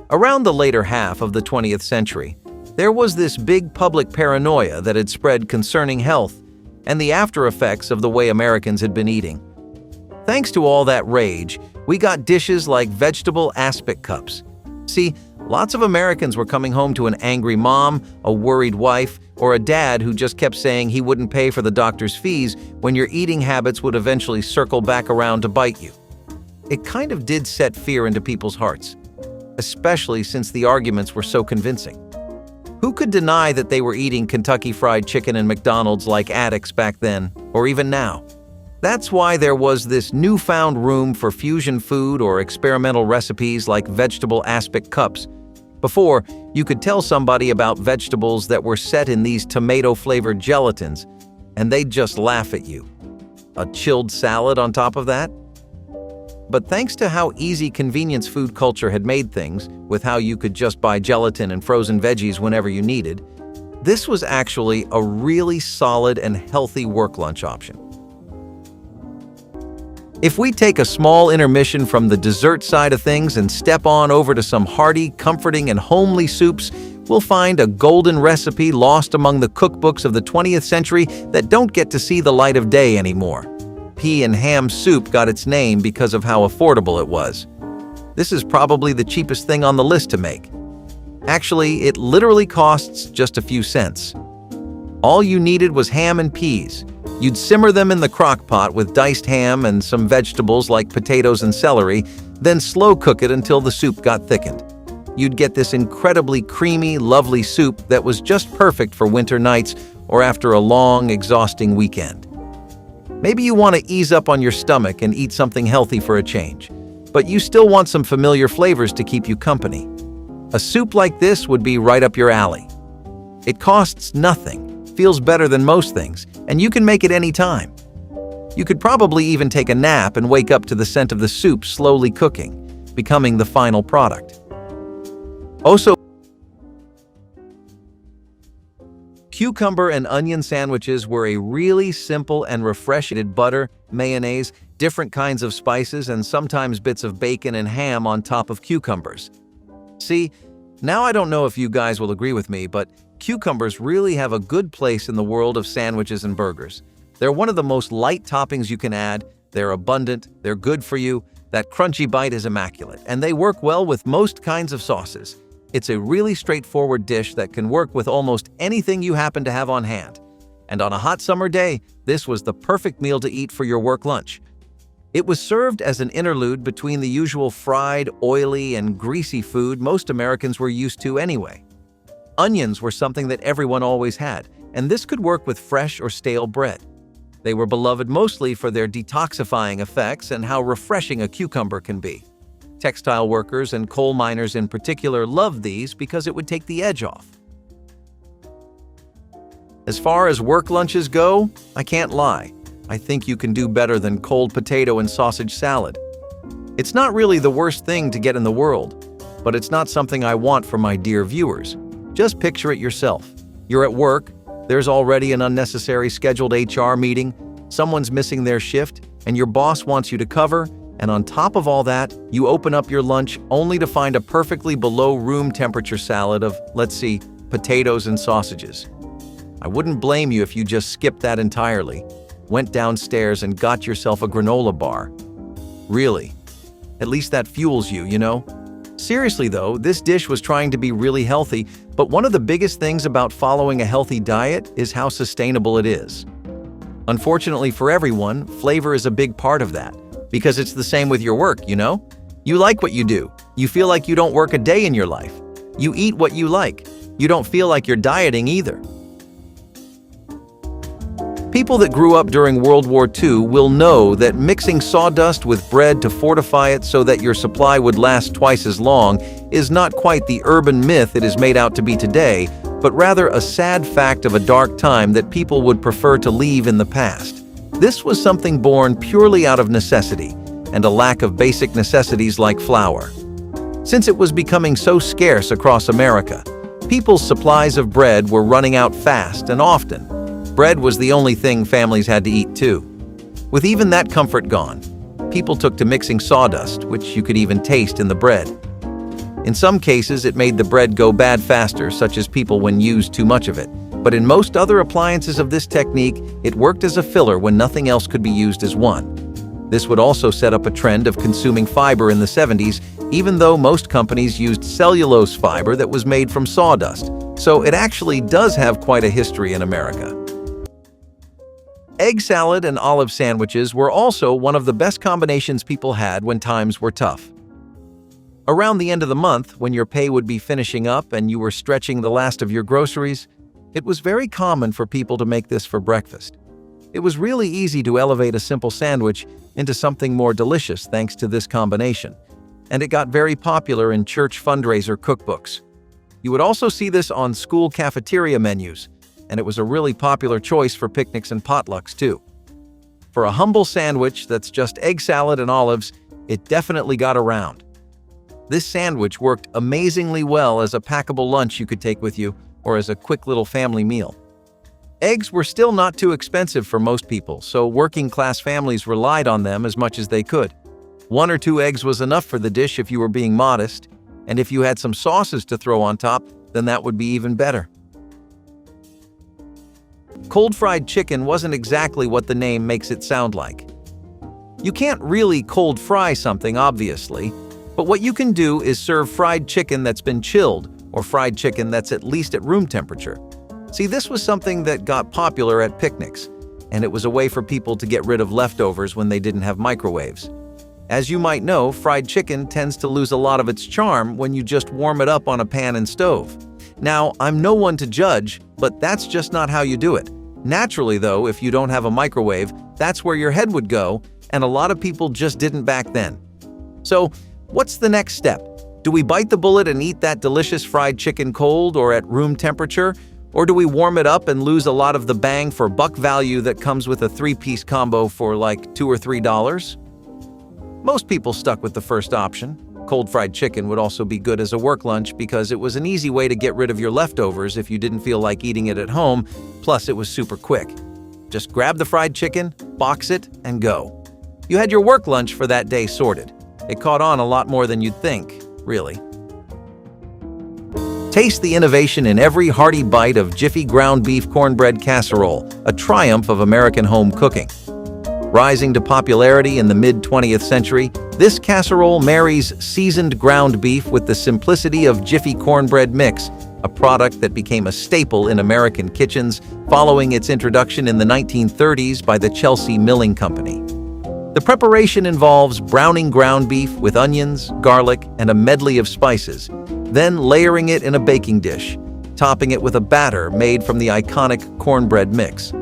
Around the later half of the 20th century, there was this big public paranoia that had spread concerning health and the after effects of the way Americans had been eating. Thanks to all that rage, we got dishes like vegetable aspic cups. See, lots of Americans were coming home to an angry mom, a worried wife, or a dad who just kept saying he wouldn't pay for the doctor's fees when your eating habits would eventually circle back around to bite you. It kind of did set fear into people's hearts, especially since the arguments were so convincing. Who could deny that they were eating Kentucky Fried Chicken and McDonald's like addicts back then, or even now? That's why there was this newfound room for fusion food or experimental recipes like vegetable aspic cups. Before, you could tell somebody about vegetables that were set in these tomato-flavored gelatins, and they'd just laugh at you. A chilled salad on top of that? But thanks to how easy convenience food culture had made things, with how you could just buy gelatin and frozen veggies whenever you needed, this was actually a really solid and healthy work lunch option. If we take a small intermission from the dessert side of things and step on over to some hearty, comforting, and homely soups, we'll find a golden recipe lost among the cookbooks of the 20th century that don't get to see the light of day anymore. Pea Ham Soup got its name because of how affordable it was. This is probably the cheapest thing on the list to make. Actually, it literally costs just a few cents. All you needed was ham and peas. You'd simmer them in the crock pot with diced ham and some vegetables like potatoes and celery, then slow cook it until the soup got thickened. You'd get this incredibly creamy, lovely soup that was just perfect for winter nights or after a long, exhausting weekend. Maybe you want to ease up on your stomach and eat something healthy for a change, but you still want some familiar flavors to keep you company. A soup like this would be right up your alley. It costs nothing, feels better than most things, and you can make it any time. You could probably even take a nap and wake up to the scent of the soup slowly cooking, becoming the final product. Also, cucumber and onion sandwiches were a really simple and refreshing butter, mayonnaise, different kinds of spices, and sometimes bits of bacon and ham on top of cucumbers. See, now I don't know if you guys will agree with me, but cucumbers really have a good place in the world of sandwiches and burgers. They're one of the most light toppings you can add, they're abundant, they're good for you, that crunchy bite is immaculate, and they work well with most kinds of sauces. It's a really straightforward dish that can work with almost anything you happen to have on hand. And on a hot summer day, this was the perfect meal to eat for your work lunch. It was served as an interlude between the usual fried, oily, and greasy food most Americans were used to anyway. Onions were something that everyone always had, and this could work with fresh or stale bread. They were beloved mostly for their detoxifying effects and how refreshing a cucumber can be. Textile workers and coal miners in particular loved these because it would take the edge off. As far as work lunches go, I can't lie. I think you can do better than cold potato and sausage salad. It's not really the worst thing to get in the world, but it's not something I want for my dear viewers. Just picture it yourself. You're at work, there's already an unnecessary scheduled HR meeting, someone's missing their shift, and your boss wants you to cover, and on top of all that, you open up your lunch only to find a perfectly below room temperature salad of, let's see, potatoes and sausages. I wouldn't blame you if you just skipped that entirely, went downstairs and got yourself a granola bar. Really. At least that fuels you, you know? Seriously though, this dish was trying to be really healthy, but one of the biggest things about following a healthy diet is how sustainable it is. Unfortunately for everyone, flavor is a big part of that, because it's the same with your work, you know? You like what you do. You feel like you don't work a day in your life. You eat what you like. You don't feel like you're dieting either. People that grew up during World War II will know that mixing sawdust with bread to fortify it so that your supply would last twice as long is not quite the urban myth it is made out to be today, but rather a sad fact of a dark time that people would prefer to leave in the past. This was something born purely out of necessity and a lack of basic necessities like flour. Since it was becoming so scarce across America, people's supplies of bread were running out fast and often. Bread was the only thing families had to eat too. With even that comfort gone, people took to mixing sawdust, which you could even taste in the bread. In some cases, it made the bread go bad faster, such as people when used too much of it. But in most other appliances of this technique, it worked as a filler when nothing else could be used as one. This would also set up a trend of consuming fiber in the 70s, even though most companies used cellulose fiber that was made from sawdust. So it actually does have quite a history in America. Egg salad and olive sandwiches were also one of the best combinations people had when times were tough. Around the end of the month, when your pay would be finishing up and you were stretching the last of your groceries, it was very common for people to make this for breakfast. It was really easy to elevate a simple sandwich into something more delicious thanks to this combination, and it got very popular in church fundraiser cookbooks. You would also see this on school cafeteria menus, and it was a really popular choice for picnics and potlucks too. For a humble sandwich that's just egg salad and olives, it definitely got around. This sandwich worked amazingly well as a packable lunch you could take with you or as a quick little family meal. Eggs were still not too expensive for most people, so working-class families relied on them as much as they could. 1 or 2 eggs was enough for the dish if you were being modest, and if you had some sauces to throw on top, then that would be even better. Cold fried chicken wasn't exactly what the name makes it sound like. You can't really cold fry something, obviously, but what you can do is serve fried chicken that's been chilled or fried chicken that's at least at room temperature. See, this was something that got popular at picnics, and it was a way for people to get rid of leftovers when they didn't have microwaves. As you might know, fried chicken tends to lose a lot of its charm when you just warm it up on a pan and stove. Now, I'm no one to judge, but that's just not how you do it. Naturally, though, if you don't have a microwave, that's where your head would go, and a lot of people just didn't back then. So, what's the next step? Do we bite the bullet and eat that delicious fried chicken cold or at room temperature? Or do we warm it up and lose a lot of the bang for buck value that comes with a 3-piece combo for like $2 or $3? Most people stuck with the first option. Cold fried chicken would also be good as a work lunch because it was an easy way to get rid of your leftovers if you didn't feel like eating it at home, plus it was super quick. Just grab the fried chicken, box it, and go. You had your work lunch for that day sorted. It caught on a lot more than you'd think, really. Taste the innovation in every hearty bite of Jiffy ground beef cornbread casserole, a triumph of American home cooking. Rising to popularity in the mid-20th century, this casserole marries seasoned ground beef with the simplicity of Jiffy cornbread mix, a product that became a staple in American kitchens following its introduction in the 1930s by the Chelsea Milling Company. The preparation involves browning ground beef with onions, garlic, and a medley of spices, then layering it in a baking dish, topping it with a batter made from the iconic cornbread mix.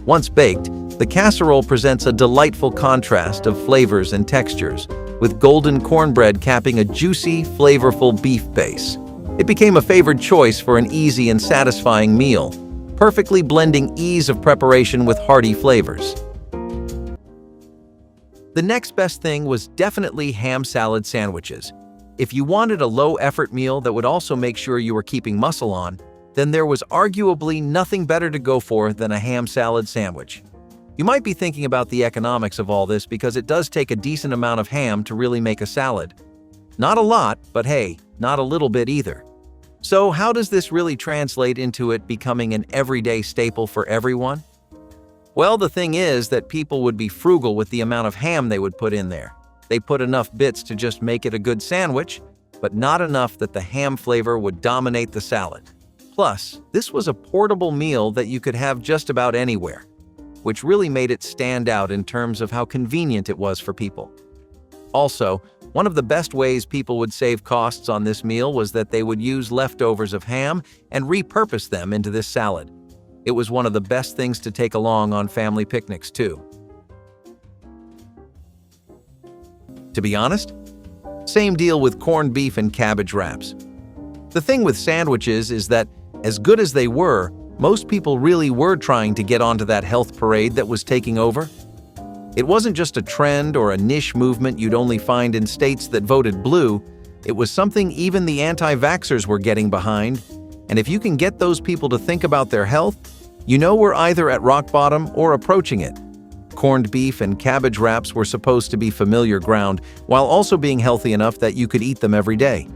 Once baked, the casserole presents a delightful contrast of flavors and textures, with golden cornbread capping a juicy, flavorful beef base. It became a favored choice for an easy and satisfying meal, perfectly blending ease of preparation with hearty flavors. The next best thing was definitely ham salad sandwiches. If you wanted a low-effort meal that would also make sure you were keeping muscle on, then there was arguably nothing better to go for than a ham salad sandwich. You might be thinking about the economics of all this because it does take a decent amount of ham to really make a salad. Not a lot, but hey, not a little bit either. So how does this really translate into it becoming an everyday staple for everyone? Well, the thing is that people would be frugal with the amount of ham they would put in there. They put enough bits to just make it a good sandwich, but not enough that the ham flavor would dominate the salad. Plus, this was a portable meal that you could have just about anywhere, which really made it stand out in terms of how convenient it was for people. Also, one of the best ways people would save costs on this meal was that they would use leftovers of ham and repurpose them into this salad. It was one of the best things to take along on family picnics, too. To be honest, same deal with corned beef and cabbage wraps. The thing with sandwiches is that, as good as they were, most people really were trying to get onto that health parade that was taking over. It wasn't just a trend or a niche movement you'd only find in states that voted blue. It was something even the anti-vaxxers were getting behind. And if you can get those people to think about their health, you know we're either at rock bottom or approaching it. Corned beef and cabbage wraps were supposed to be familiar ground, while also being healthy enough that you could eat them every day.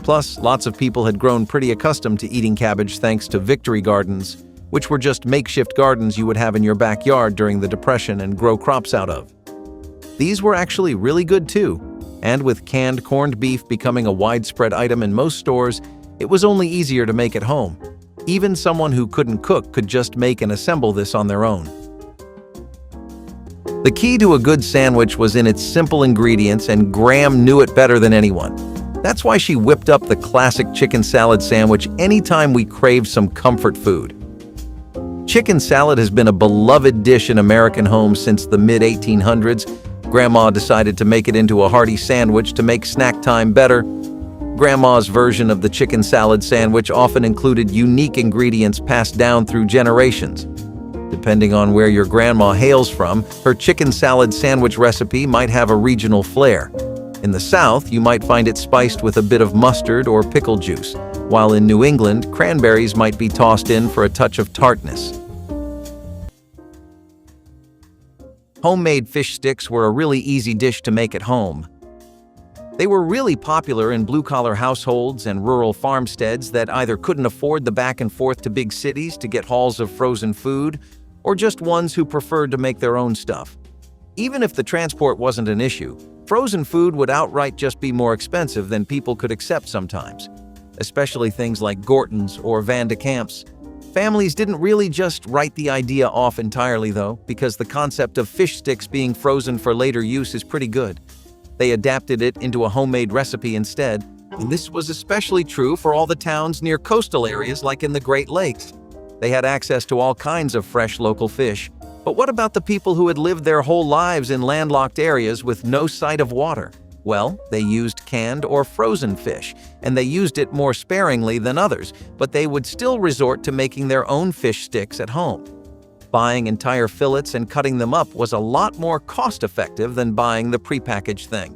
Plus, lots of people had grown pretty accustomed to eating cabbage thanks to victory gardens, which were just makeshift gardens you would have in your backyard during the Depression and grow crops out of. These were actually really good too, and with canned corned beef becoming a widespread item in most stores, it was only easier to make at home. Even someone who couldn't cook could just make and assemble this on their own. The key to a good sandwich was in its simple ingredients, and Graham knew it better than anyone. That's why she whipped up the classic chicken salad sandwich anytime we craved some comfort food. Chicken salad has been a beloved dish in American homes since the mid-1800s. Grandma decided to make it into a hearty sandwich to make snack time better. Grandma's version of the chicken salad sandwich often included unique ingredients passed down through generations. Depending on where your grandma hails from, her chicken salad sandwich recipe might have a regional flair. In the South, you might find it spiced with a bit of mustard or pickle juice, while in New England, cranberries might be tossed in for a touch of tartness. Homemade fish sticks were a really easy dish to make at home. They were really popular in blue-collar households and rural farmsteads that either couldn't afford the back and forth to big cities to get hauls of frozen food, or just ones who preferred to make their own stuff. Even if the transport wasn't an issue, frozen food would outright just be more expensive than people could accept sometimes, especially things like Gorton's or Van de Kamp's. Families didn't really just write the idea off entirely though, because the concept of fish sticks being frozen for later use is pretty good. They adapted it into a homemade recipe instead, and this was especially true for all the towns near coastal areas like in the Great Lakes. They had access to all kinds of fresh local fish. But what about the people who had lived their whole lives in landlocked areas with no sight of water? Well, they used canned or frozen fish, and they used it more sparingly than others, but they would still resort to making their own fish sticks at home. Buying entire fillets and cutting them up was a lot more cost-effective than buying the prepackaged thing.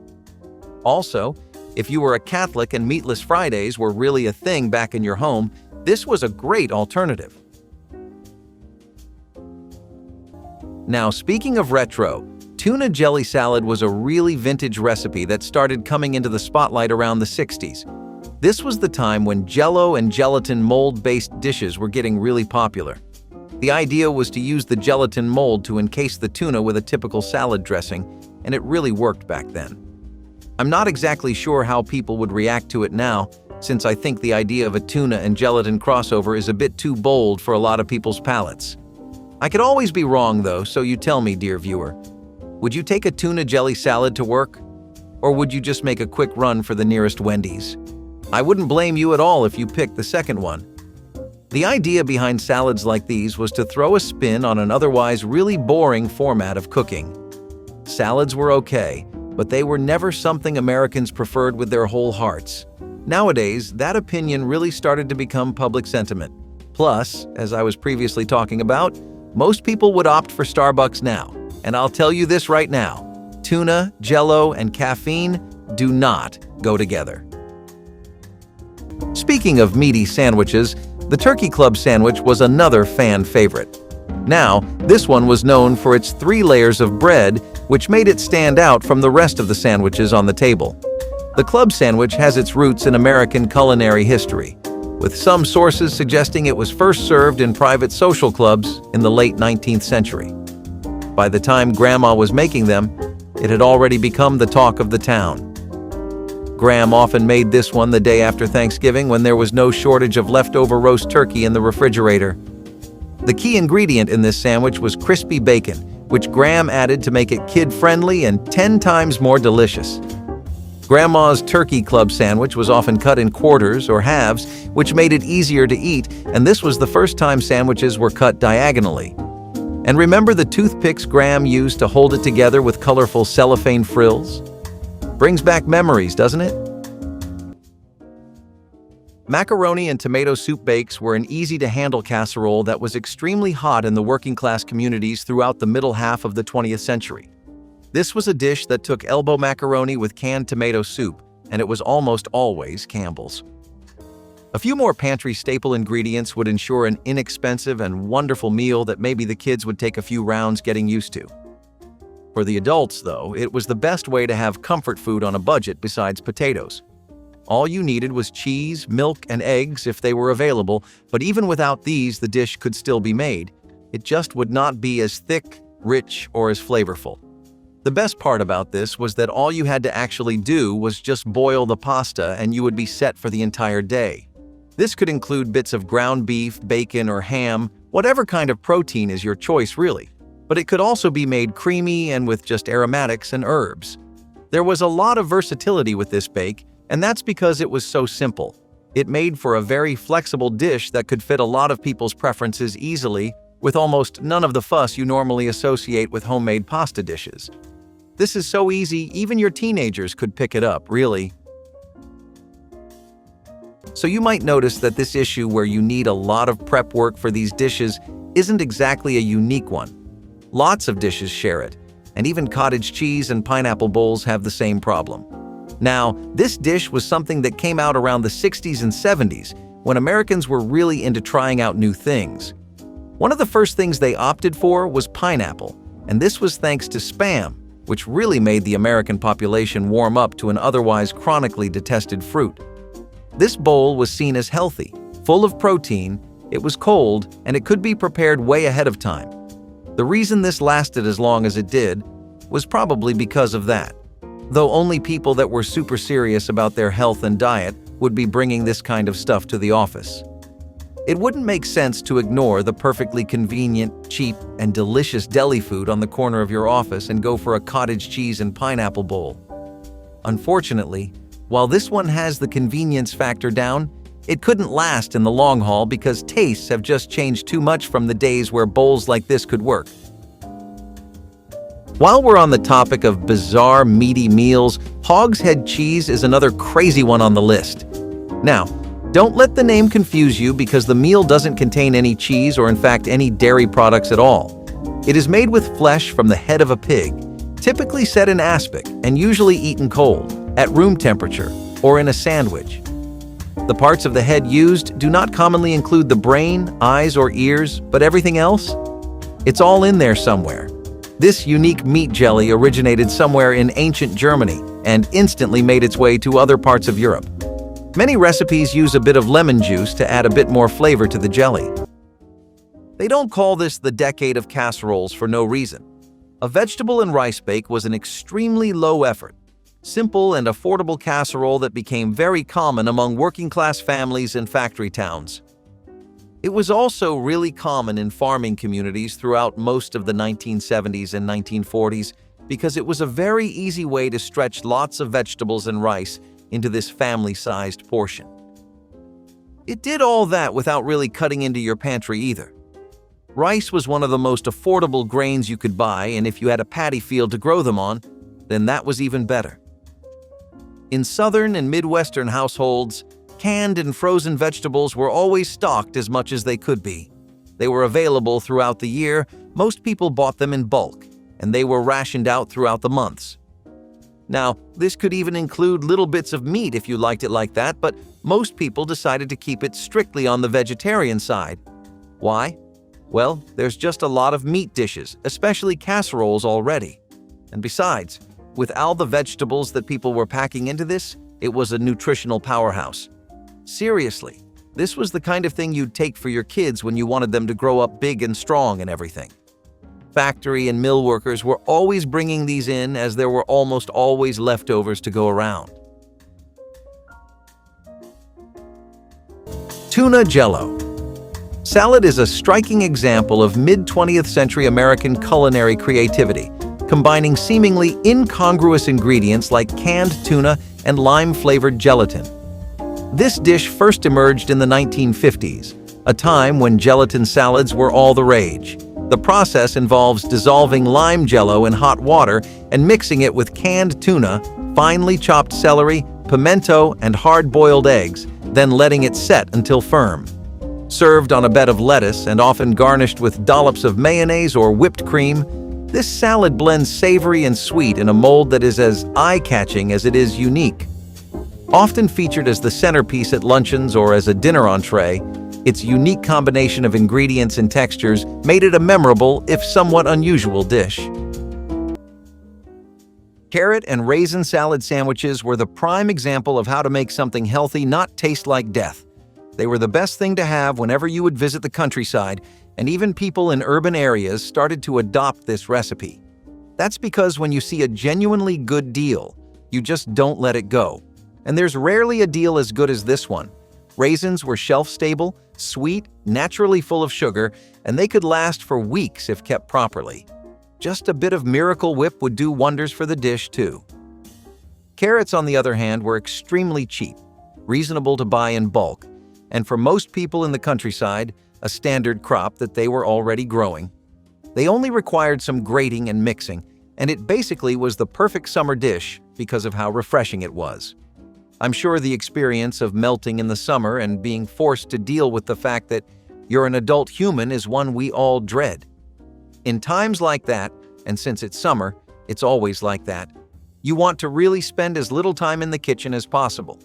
Also, if you were a Catholic and meatless Fridays were really a thing back in your home, this was a great alternative. Now, speaking of retro, tuna jelly salad was a really vintage recipe that started coming into the spotlight around the 60s. This was the time when Jell-O and gelatin mold-based dishes were getting really popular. The idea was to use the gelatin mold to encase the tuna with a typical salad dressing, and it really worked back then. I'm not exactly sure how people would react to it now, since I think the idea of a tuna and gelatin crossover is a bit too bold for a lot of people's palates. I could always be wrong though, so you tell me, dear viewer. Would you take a tuna jelly salad to work? Or would you just make a quick run for the nearest Wendy's? I wouldn't blame you at all if you picked the second one. The idea behind salads like these was to throw a spin on an otherwise really boring format of cooking. Salads were okay, but they were never something Americans preferred with their whole hearts. Nowadays, that opinion really started to become public sentiment. Plus, as I was previously talking about, most people would opt for Starbucks now. And I'll tell you this right now, tuna, Jell-O, and caffeine do not go together. Speaking of meaty sandwiches, the Turkey Club sandwich was another fan favorite. Now, this one was known for its 3 layers of bread, which made it stand out from the rest of the sandwiches on the table. The club sandwich has its roots in American culinary history, with some sources suggesting it was first served in private social clubs in the late 19th century. By the time Grandma was making them, it had already become the talk of the town. Gram often made this one the day after Thanksgiving when there was no shortage of leftover roast turkey in the refrigerator. The key ingredient in this sandwich was crispy bacon, which Gram added to make it kid-friendly and 10 times more delicious. Grandma's turkey club sandwich was often cut in quarters or halves, which made it easier to eat, and this was the first time sandwiches were cut diagonally. And remember the toothpicks Gram used to hold it together with colorful cellophane frills? Brings back memories, doesn't it? Macaroni and tomato soup bakes were an easy-to-handle casserole that was extremely hot in the working-class communities throughout the middle half of the 20th century. This was a dish that took elbow macaroni with canned tomato soup, and it was almost always Campbell's. A few more pantry staple ingredients would ensure an inexpensive and wonderful meal that maybe the kids would take a few rounds getting used to. For the adults, though, it was the best way to have comfort food on a budget besides potatoes. All you needed was cheese, milk, and eggs if they were available, but even without these, the dish could still be made. It just would not be as thick, rich, or as flavorful. The best part about this was that all you had to actually do was just boil the pasta and you would be set for the entire day. This could include bits of ground beef, bacon, or ham, whatever kind of protein is your choice really. But it could also be made creamy and with just aromatics and herbs. There was a lot of versatility with this bake, and that's because it was so simple. It made for a very flexible dish that could fit a lot of people's preferences easily, with almost none of the fuss you normally associate with homemade pasta dishes. This is so easy, even your teenagers could pick it up, really. So you might notice that this issue where you need a lot of prep work for these dishes isn't exactly a unique one. Lots of dishes share it, and even cottage cheese and pineapple bowls have the same problem. Now, this dish was something that came out around the 60s and 70s, when Americans were really into trying out new things. One of the first things they opted for was pineapple, and this was thanks to Spam, which really made the American population warm up to an otherwise chronically detested fruit. This bowl was seen as healthy, full of protein, it was cold, and it could be prepared way ahead of time. The reason this lasted as long as it did was probably because of that, though only people that were super serious about their health and diet would be bringing this kind of stuff to the office. It wouldn't make sense to ignore the perfectly convenient, cheap, and delicious deli food on the corner of your office and go for a cottage cheese and pineapple bowl. Unfortunately, while this one has the convenience factor down, it couldn't last in the long haul because tastes have just changed too much from the days where bowls like this could work. While we're on the topic of bizarre, meaty meals, hog's head cheese is another crazy one on the list. Now, don't let the name confuse you because the meal doesn't contain any cheese or in fact any dairy products at all. It is made with flesh from the head of a pig, typically set in aspic and usually eaten cold, at room temperature, or in a sandwich. The parts of the head used do not commonly include the brain, eyes, or ears, but everything else? It's all in there somewhere. This unique meat jelly originated somewhere in ancient Germany and instantly made its way to other parts of Europe. Many recipes use a bit of lemon juice to add a bit more flavor to the jelly. They don't call this the decade of casseroles for no reason. A vegetable and rice bake was an extremely low-effort, simple and affordable casserole that became very common among working-class families in factory towns. It was also really common in farming communities throughout most of the 1970s and 1940s because it was a very easy way to stretch lots of vegetables and rice into this family-sized portion. It did all that without really cutting into your pantry either. Rice was one of the most affordable grains you could buy, and if you had a paddy field to grow them on, then that was even better. In southern and midwestern households, canned and frozen vegetables were always stocked as much as they could be. They were available throughout the year, most people bought them in bulk, and they were rationed out throughout the months. Now, this could even include little bits of meat if you liked it like that, but most people decided to keep it strictly on the vegetarian side. Why? Well, there's just a lot of meat dishes, especially casseroles already. And besides, with all the vegetables that people were packing into this, it was a nutritional powerhouse. Seriously, this was the kind of thing you'd take for your kids when you wanted them to grow up big and strong and everything. Factory and mill workers were always bringing these in as there were almost always leftovers to go around. Tuna Jello. Salad is a striking example of mid-20th century American culinary creativity, combining seemingly incongruous ingredients like canned tuna and lime-flavored gelatin. This dish first emerged in the 1950s, a time when gelatin salads were all the rage. The process involves dissolving lime jello in hot water and mixing it with canned tuna, finely chopped celery, pimento, and hard-boiled eggs, then letting it set until firm. Served on a bed of lettuce and often garnished with dollops of mayonnaise or whipped cream, this salad blends savory and sweet in a mold that is as eye-catching as it is unique. Often featured as the centerpiece at luncheons or as a dinner entree, its unique combination of ingredients and textures made it a memorable, if somewhat unusual, dish. Carrot and raisin salad sandwiches were the prime example of how to make something healthy not taste like death. They were the best thing to have whenever you would visit the countryside, and even people in urban areas started to adopt this recipe. That's because when you see a genuinely good deal, you just don't let it go. And there's rarely a deal as good as this one. Raisins were shelf-stable, sweet, naturally full of sugar, and they could last for weeks if kept properly. Just a bit of Miracle Whip would do wonders for the dish, too. Carrots, on the other hand, were extremely cheap, reasonable to buy in bulk, and for most people in the countryside, a standard crop that they were already growing. They only required some grating and mixing, and it basically was the perfect summer dish because of how refreshing it was. I'm sure the experience of melting in the summer and being forced to deal with the fact that you're an adult human is one we all dread. In times like that, and since it's summer, it's always like that, you want to really spend as little time in the kitchen as possible.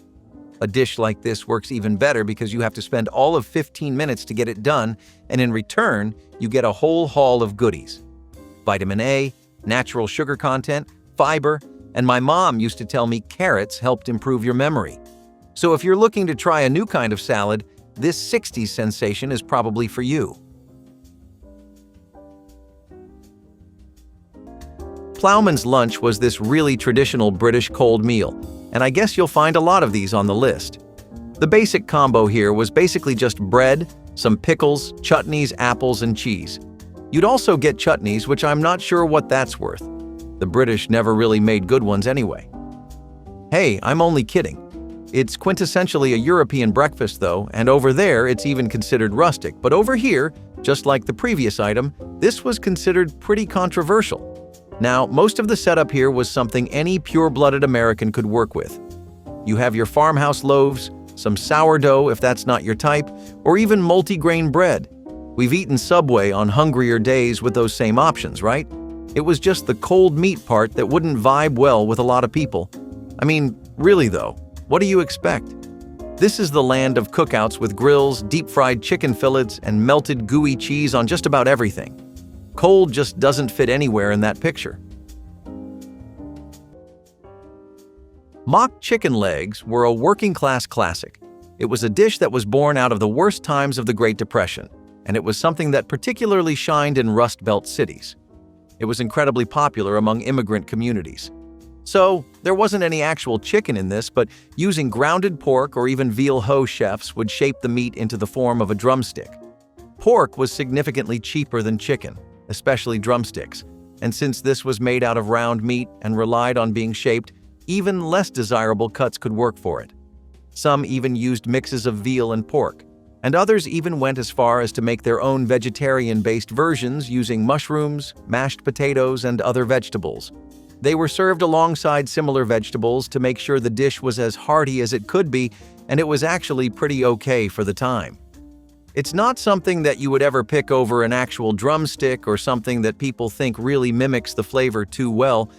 A dish like this works even better because you have to spend all of 15 minutes to get it done, and in return, you get a whole haul of goodies. Vitamin A, natural sugar content, fiber, and my mom used to tell me carrots helped improve your memory. So if you're looking to try a new kind of salad, this 60s sensation is probably for you. Plowmans Lunch was this really traditional British cold meal, and I guess you'll find a lot of these on the list. The basic combo here was basically just bread, some pickles, chutneys, apples, and cheese. You'd also get chutneys, which I'm not sure what that's worth. The British never really made good ones anyway. Hey, I'm only kidding. It's quintessentially a European breakfast though, and over there it's even considered rustic, but over here, just like the previous item, this was considered pretty controversial. Now, most of the setup here was something any pure-blooded American could work with. You have your farmhouse loaves, some sourdough if that's not your type, or even multi-grain bread. We've eaten Subway on hungrier days with those same options, right? It was just the cold meat part that wouldn't vibe well with a lot of people. I mean, really though, what do you expect? This is the land of cookouts with grills, deep-fried chicken fillets, and melted gooey cheese on just about everything. Cold just doesn't fit anywhere in that picture. Mock chicken legs were a working-class classic. It was a dish that was born out of the worst times of the Great Depression, and it was something that particularly shined in Rust Belt cities. It was incredibly popular among immigrant communities. So, there wasn't any actual chicken in this, but using grounded pork or even veal hoe chefs would shape the meat into the form of a drumstick. Pork was significantly cheaper than chicken, especially drumsticks, and since this was made out of round meat and relied on being shaped, even less desirable cuts could work for it. Some even used mixes of veal and pork, and others even went as far as to make their own vegetarian-based versions using mushrooms, mashed potatoes, and other vegetables. They were served alongside similar vegetables to make sure the dish was as hearty as it could be, and it was actually pretty okay for the time. It's not something that you would ever pick over an actual drumstick or something that people think really mimics the flavor too well,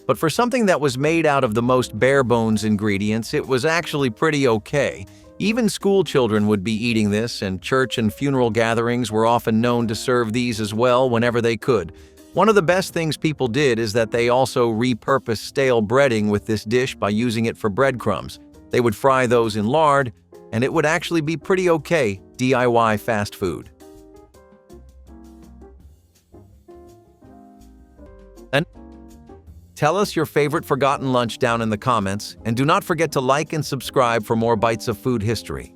but for something that was made out of the most bare-bones ingredients, it was actually pretty okay, Even school children would be eating this, and church and funeral gatherings were often known to serve these as well whenever they could. One of the best things people did is that they also repurposed stale breading with this dish by using it for breadcrumbs. They would fry those in lard, and it would actually be pretty okay DIY fast food. And tell us your favorite forgotten lunch down in the comments, and do not forget to like and subscribe for more bites of food history.